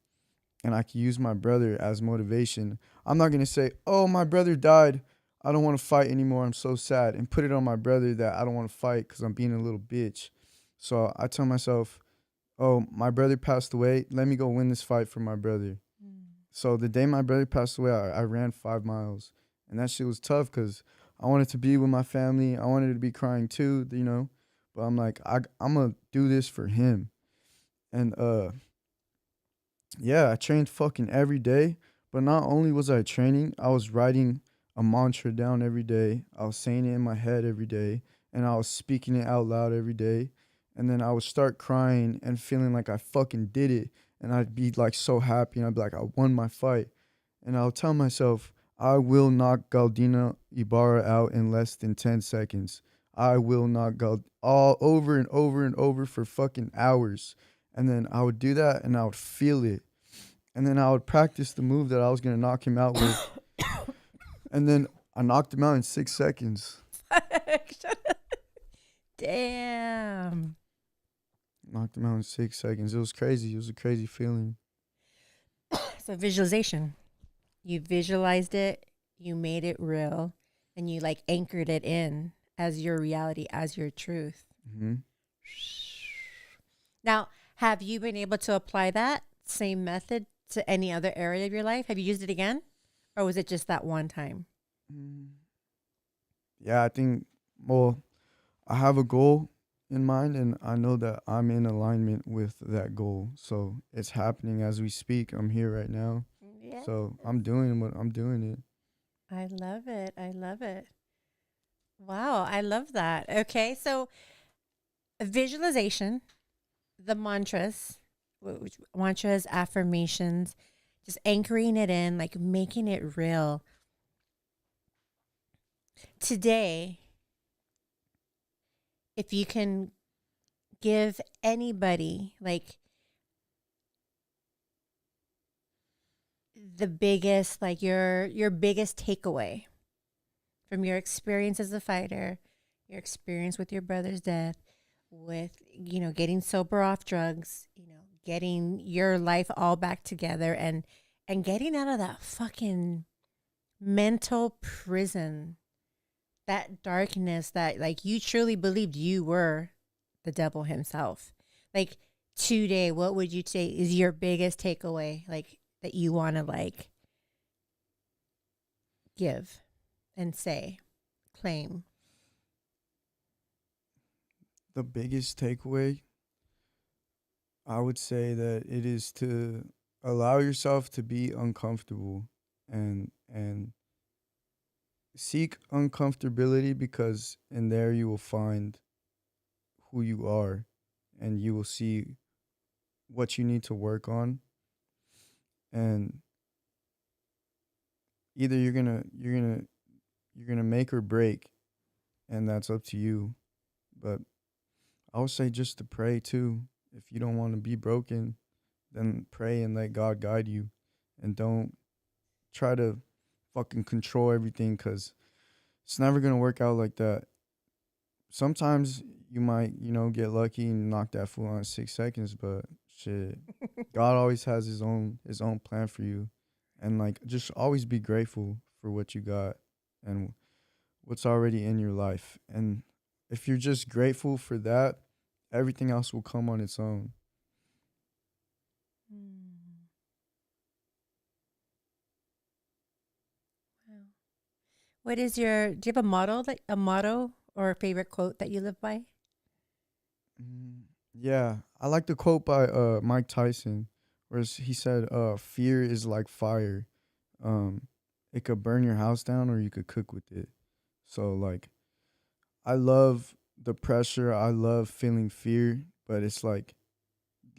and I can use my brother as motivation. I'm not going to say, oh, my brother died, I don't want to fight anymore, I'm so sad, and put it on my brother that I don't want to fight because I'm being a little bitch. So I tell myself, oh, my brother passed away, let me go win this fight for my brother. So the day my brother passed away, I ran 5 miles. And that shit was tough because I wanted to be with my family. I wanted to be crying too, you know. But I'm like, I'm going to do this for him. And yeah, I trained fucking every day. But not only was I training, I was writing a mantra down every day. I was saying it in my head every day. And I was speaking it out loud every day. And then I would start crying and feeling like I fucking did it. And I'd be like so happy. And I'd be like, I won my fight. And I'll tell myself, I will knock Galdina Ibarra out in less than 10 seconds. I will knock all over and over and over for fucking hours. And then I would do that and I would feel it. And then I would practice the move that I was going to knock him out with. And then I knocked him out in 6 seconds. Damn. Knocked him out in 6 seconds. It was crazy. It was a crazy feeling. So visualization. You visualized it, you made it real, and you like anchored it in as your reality, as your truth. Mm-hmm. Now, have you been able to apply that same method to any other area of your life? Have you used it again? Or was it just that one time? Yeah, I think, well, I have a goal in mind, and I know that I'm in alignment with that goal. So it's happening as we speak. I'm here right now. Yeah. So I'm doing it. I love it. I love it. Wow, I love that. Okay, so visualization, the mantras, mantras, affirmations, just anchoring it in, like making it real. Today, if you can give anybody like the biggest, like your biggest takeaway from your experience as a fighter, your experience with your brother's death, with, you know, getting sober off drugs, you know, getting your life all back together and getting out of that fucking mental prison, that darkness that like you truly believed you were the devil himself. Like today, what would you say is your biggest takeaway, like that you want to like give and say, claim? The biggest takeaway, I would say that it is to allow yourself to be uncomfortable and seek uncomfortability, because in there you will find who you are and you will see what you need to work on. And either you're gonna make or break, and that's up to you. But I would say just to pray too. If you don't want to be broken, then pray and let God guide you, and don't try to fucking control everything, because it's never gonna work out like that. Sometimes you might, get lucky and knock that fool out in 6 seconds, but shit, God always has his own plan for you, and like just always be grateful for what you got and what's already in your life. And if you're just grateful for that, everything else will come on its own. Wow. What is do you have a motto or a favorite quote that you live by? Yeah, I like the quote by Mike Tyson, where he said, "Fear is like fire. Um, it could burn your house down, or you could cook with it." So like, I love the pressure. I love feeling fear, but it's like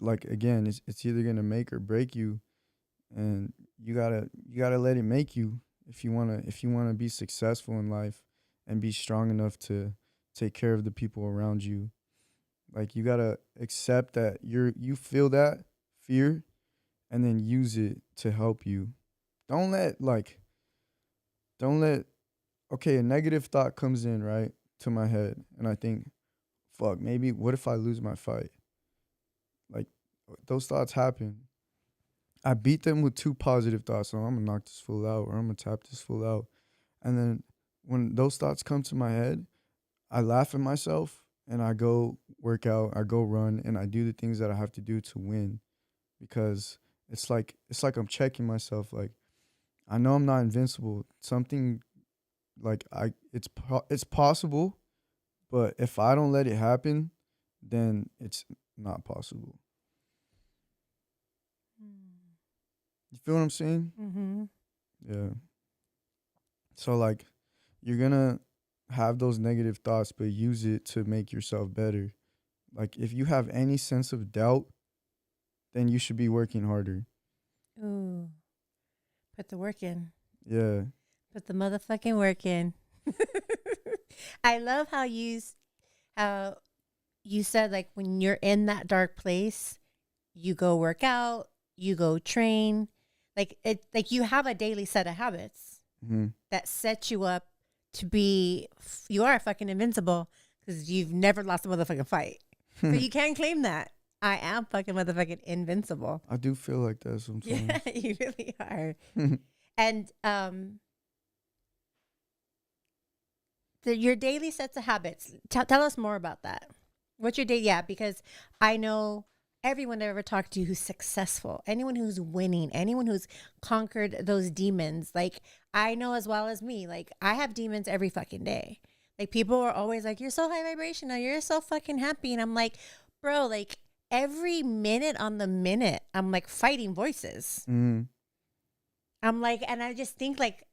again, it's either gonna make or break you, and you gotta let it make you if you wanna be successful in life and be strong enough to take care of the people around you. Like you gotta accept that you feel that fear, and then use it to help you. Don't let like don't let okay, a negative thought comes in, right, to my head, and I think, fuck, maybe what if I lose my fight? Like those thoughts happen. I beat them with two positive thoughts. So I'm gonna knock this fool out, or I'm gonna tap this fool out. And then when those thoughts come to my head, I laugh at myself and I go work out, I go run, and I do the things that I have to do to win. Because it's like I'm checking myself. Like I know I'm not invincible. Something like it's possible, but if I don't let it happen, then it's not possible. You feel what I'm saying? Mm-hmm. Yeah. So like you're gonna have those negative thoughts, but use it to make yourself better. Like if you have any sense of doubt, then you should be working harder. Ooh, put the work in. Yeah. Put the motherfucking work in. I love how how you said like when you're in that dark place, you go work out, you go train, like you have a daily set of habits Hmm. that set you up to be. You are fucking invincible because you've never lost a motherfucking fight. So you can claim that I am fucking motherfucking invincible. I do feel like that Yeah, sometimes. you really are. And your daily sets of habits. Tell us more about that. What's your day? Yeah, because I know everyone I've ever talked to who's successful, anyone who's winning, anyone who's conquered those demons. Like I know as well as me, like I have demons every fucking day. Like people are always like, "You're so high vibrational. You're so fucking happy," and I'm like, "Bro, like every minute on the minute, I'm like fighting voices." Hmm. I'm like, and I just think like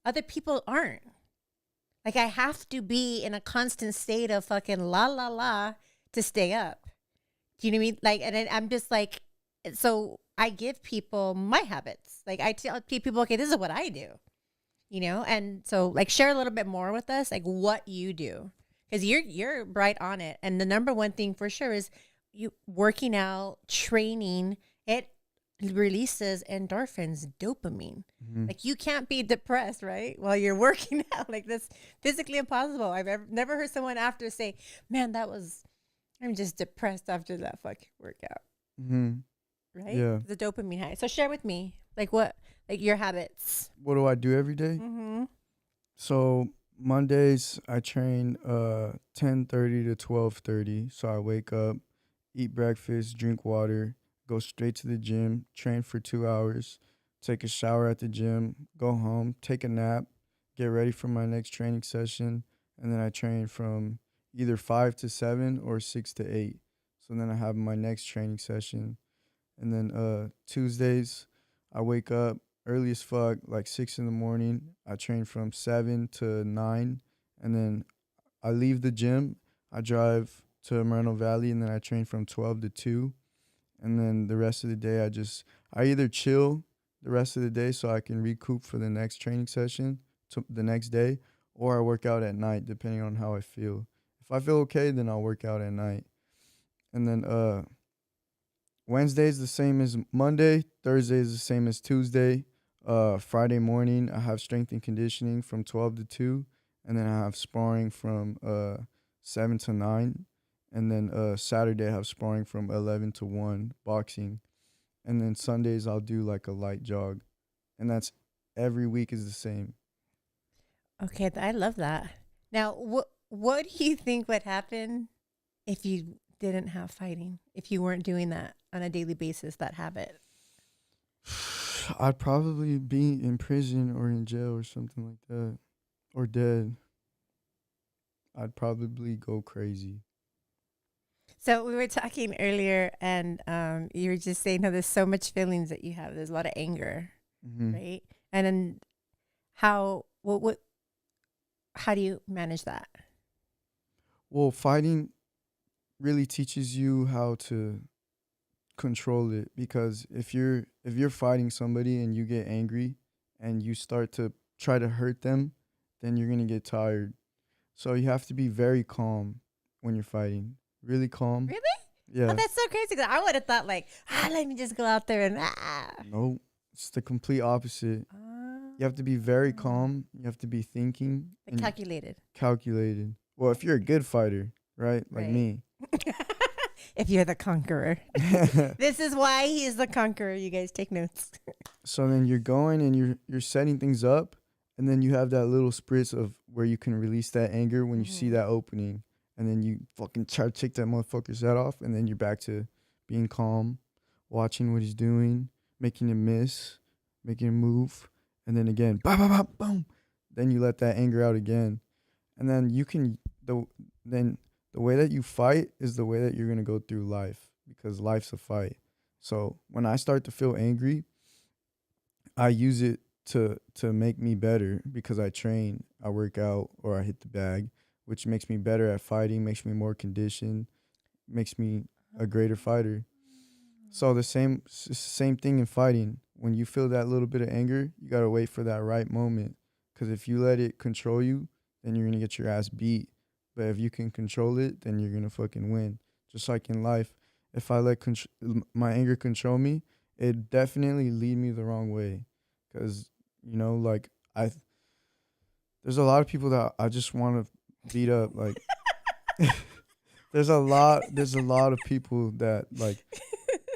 other people aren't. Like I have to be in a constant state of fucking la la la to stay up. Do you know what I mean? Like, and then I'm just like, so I give people my habits. Like I tell people, okay, this is what I do, and so like share a little bit more with us, like what you do, because you're right on it. And the number one thing for sure is you working out, training. It releases endorphins, dopamine. Mhm. Like you can't be depressed, right? While you're working out. Like that's physically impossible. Never heard someone after say, "Man, I'm just depressed after that fucking workout." Mhm. Right? Yeah. The dopamine high. So share with me, like your habits. What do I do every day? Mm-hmm. So Mondays I train 10:30 to 12:30. So I wake up, eat breakfast, drink water, go straight to the gym, train for 2 hours, take a shower at the gym, go home, take a nap, get ready for my next training session, and then I train from either 5 to 7 or 6 to 8. So then I have my next training session. And then Tuesdays I wake up early as fuck, like 6 in the morning. I train from 7 to 9, and then I leave the gym. I drive to Moreno Valley, and then I train from 12 to 2. And then the rest of the day, I either chill the rest of the day so I can recoup for the next training session to the next day, or I work out at night depending on how I feel. If I feel okay, then I'll work out at night. And then Wednesday is the same as Monday. Thursday is the same as Tuesday. Friday morning, I have strength and conditioning from 12 to 2. And then I have sparring from 7 to 9. And then Saturday, I have sparring from 11 to 1, boxing. And then Sundays, I'll do like a light jog. And that's every week is the same. Okay, I love that. Now, what do you think would happen if you didn't have fighting? If you weren't doing that on a daily basis, that habit? I'd probably be in prison or in jail or something like that, or dead. I'd probably go crazy. So we were talking earlier, and you were just saying how there's so much feelings that you have. There's a lot of anger, Hmm. right? And then how do you manage that? Well, fighting really teaches you how to control it, because if you're fighting somebody and you get angry and you start to try to hurt them, then you're going to get tired. So you have to be very calm when you're fighting. Really calm. Really? Oh, Yeah. that's so crazy. 'Cause I would have thought like, let me just go out there and No, it's the complete opposite. You have to be very calm. You have to be thinking like and calculated, calculated. Well, if you're a good fighter, right? Like right? me. If you're the conqueror, this is why he is the conqueror. You guys take notes. So then you're going and you're setting things up, and then you have that little spritz of where you can release that anger when you see Mhm. that opening, and then you fucking try to take that motherfucker's head off, and then you're back to being calm, watching what he's doing, making him miss, making him move, and then again, ba ba ba boom. Then you let that anger out again, and then then the way that you fight is the way that you're gonna go through life, because life's a fight. So when I start to feel angry, I use it to make me better, because I train, I work out, or I hit the bag, which makes me better at fighting, makes me more conditioned, makes me a greater fighter. So the same thing in fighting. When you feel that little bit of anger, you gotta wait for that right moment, because if you let it control you, then you're gonna get your ass beat. But if you can control it, then you're gonna fucking win. Just like in life, if I let my anger control me, it definitely lead me the wrong way. Because like I, there's a lot of people that I just want to beat up. Like there's a lot of people that like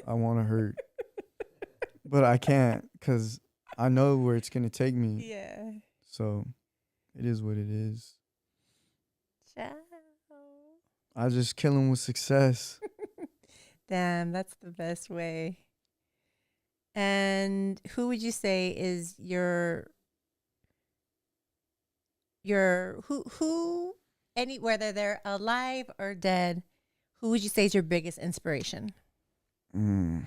I want to hurt, but I can't, because I know where it's gonna take me. Yeah. So it is what it is. Ciao. I just kill him with success. Damn, that's the best way. And who would you say is your who any whether they're alive or dead, who would you say is your biggest inspiration? Mm.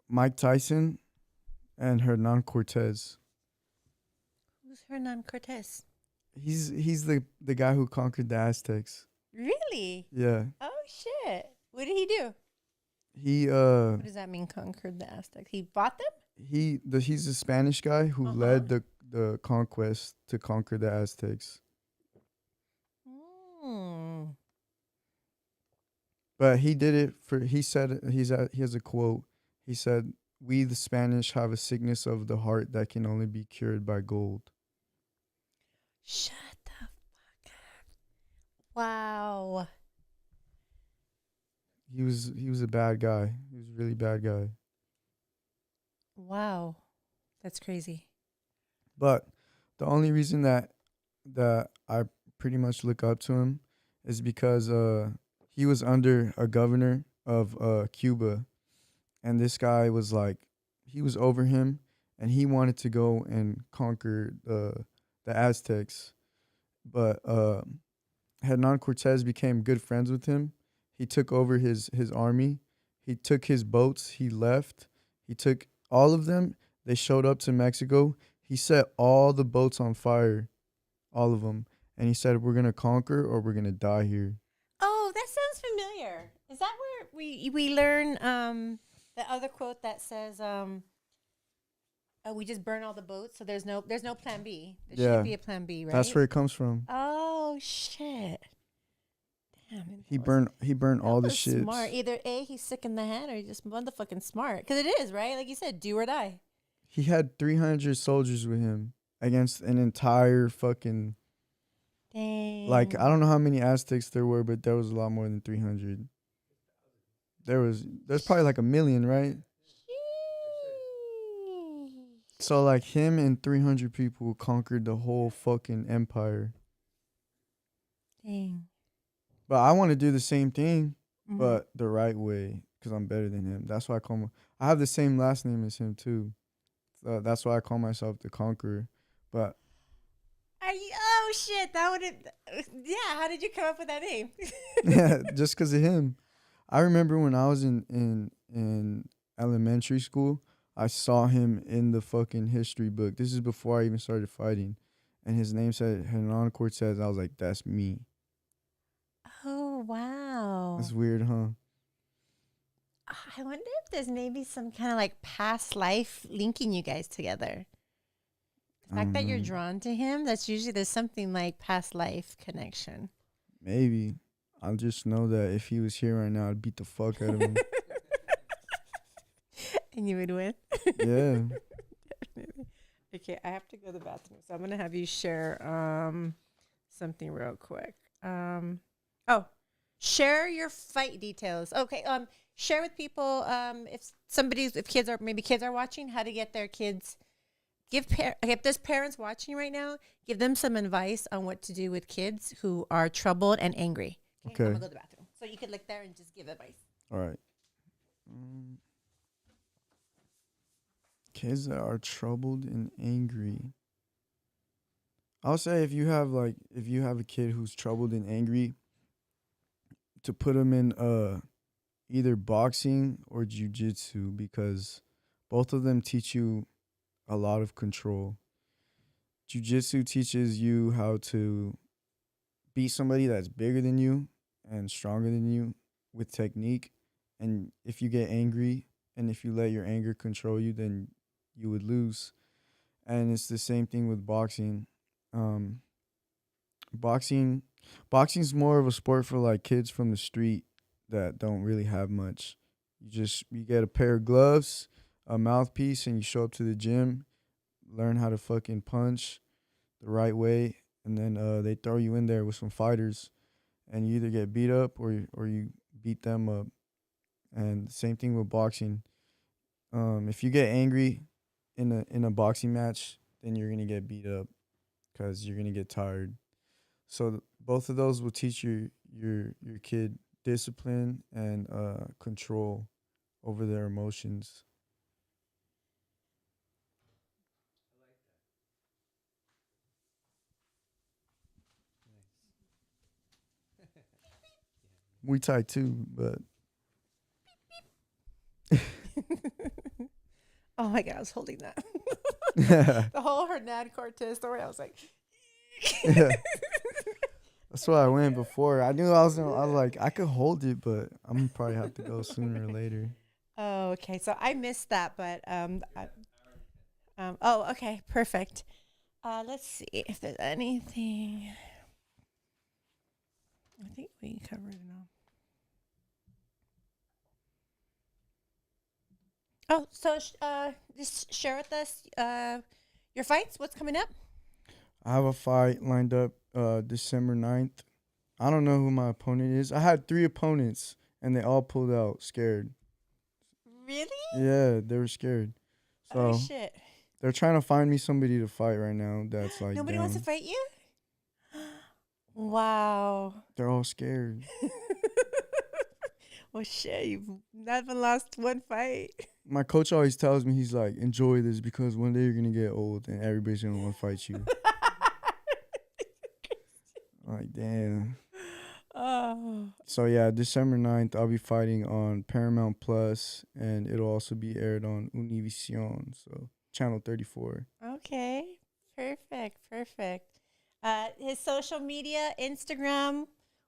Mike Tyson and Hernan Cortez. Who's Hernan Cortez? He's the guy who conquered the Aztecs. Really? Yeah. Oh shit. What did he do? He What does that mean, conquered the Aztecs? He fought them? he's a Spanish guy who Uh-huh. led the conquest to conquer the Aztecs. Hmm. But he did it for. He said he has a quote. He said, "We the Spanish have a sickness of the heart that can only be cured by gold." Shut the fuck up. Wow. He was a bad guy. He was a really bad guy. Wow. That's crazy. But the only reason that I pretty much look up to him is because he was under a governor of Cuba, and this guy was like, he was over him, and he wanted to go and conquer the Aztecs, but Hernan Cortez became good friends with him. He took over his army. He took his boats. He left. He took all of them. They showed up to Mexico. He set all the boats on fire, all of them, and he said, "We're gonna conquer or we're gonna die here." Oh, that sounds familiar. Is that where we learn the other quote that says we just burn all the boats, so there's no plan B. There Yeah. should be a plan B, right? That's where it comes from. Oh shit. Damn. He burned all the ships. Smart. Either A, he's sick in the head, or he's just motherfucking smart. Because it is, right? Like you said, do or die. He had 300 soldiers with him against an entire fucking, Dang. like, I don't know how many Aztecs there were, but there was a lot more than 300. There's probably like 1,000,000, right? So like him and 300 people conquered the whole fucking empire. Dang. But I want to do the same thing, Mhm. but the right way, because I'm better than him. That's why I call him. I have the same last name as him too. So that's why I call myself the Conqueror. But Oh shit! That would have. Yeah. How did you come up with that name? yeah, just because of him. I remember when I was in elementary school, I saw him in the fucking history book. This is before I even started fighting, and his name said Hernan Cortez. I was like, that's me. Oh wow. That's weird, huh? I wonder if there's maybe some kind of like past life linking you guys together. The I fact don't that you're know. drawn to him, that's usually there's something like past life connection. Maybe. I just know that if he was here right now, I'd beat the fuck out of him. And you would win. Yeah. Okay, I have to go to the bathroom, so I'm gonna have you share something real quick. Share your fight details. Okay, share with people if kids are watching, how to get their kids. If there's parents watching right now, give them some advice on what to do with kids who are troubled and angry. Okay. I'm gonna go to the bathroom, so you could look there and just give advice. All right. Kids that are troubled and angry. I'll say if you have a kid who's troubled and angry, to put them in either boxing or jiu-jitsu, because both of them teach you a lot of control. Jiu-jitsu teaches you how to beat somebody that's bigger than you and stronger than you with technique. And if you get angry and if you let your anger control you, then you would lose. And it's the same thing with boxing. Boxing's more of a sport for like kids from the street that don't really have much. You get a pair of gloves, a mouthpiece, and you show up to the gym, learn how to fucking punch the right way, and then they throw you in there with some fighters, and you either get beat up or you beat them up. And same thing with boxing. If you get angry in a boxing match, then you're gonna get beat up because you're gonna get tired. So both of those will teach your kid discipline and control over their emotions. Muay Thai too, but Oh my god, I was holding that. yeah, The whole Hernan Cortez story, I was like, that's why I went before. I knew I was like I could hold it, but I'm gonna probably have to go sooner or later. oh, okay. So I missed that, but oh, okay, perfect. Let's see if there's anything. I think we covered it all. Oh, so just share with us your fights. What's coming up? I have a fight lined up December 9th. I don't know who my opponent is. I had 3 opponents and they all pulled out scared. Really? Yeah, they were scared. Oh So shit! they're trying to find me somebody to fight right now that's like Nobody wants to down. fight you. Wow. They're all scared. Well, shit, you've never lost one fight. My coach always tells me, he's like, enjoy this because one day you're gonna get old and everybody's gonna want to fight you. I'm like, damn. Oh, So yeah, December 9th, I'll be fighting on Paramount Plus, and it'll also be aired on Univision, so channel 34. okay. Perfect. Perfect. His social media, Instagram,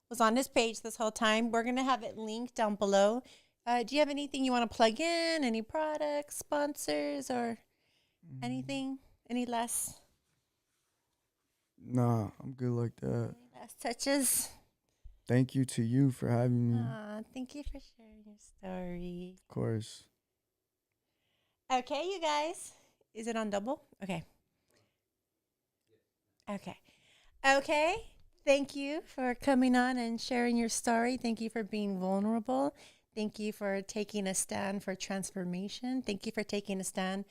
was on his page this whole time. We're going to have it linked down below. Do you have anything you want to plug in? Any products, sponsors, or anything? Any last Nah, I'm good like that. touches? Thank you to you for having me. Aw, thank you for sharing your story. Of course. Okay, you guys. Is it on double? Okay. Okay. Okay. Thank you for coming on and sharing your story. Thank you for being vulnerable. Thank you for taking a stand for transformation. Thank you for taking a stand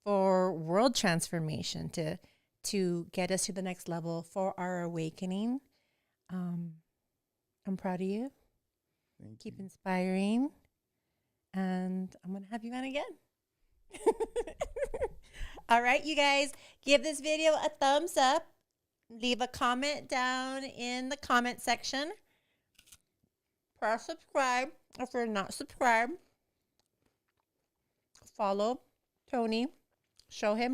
for world transformation to get us to the next level for our awakening. I'm proud of you. Thank Keep you. inspiring. And I'm going to have you on again. All right, you guys, give this video a thumbs up. Leave a comment down in the comment section. Press subscribe if you're not subscribed. Follow Tony. Show him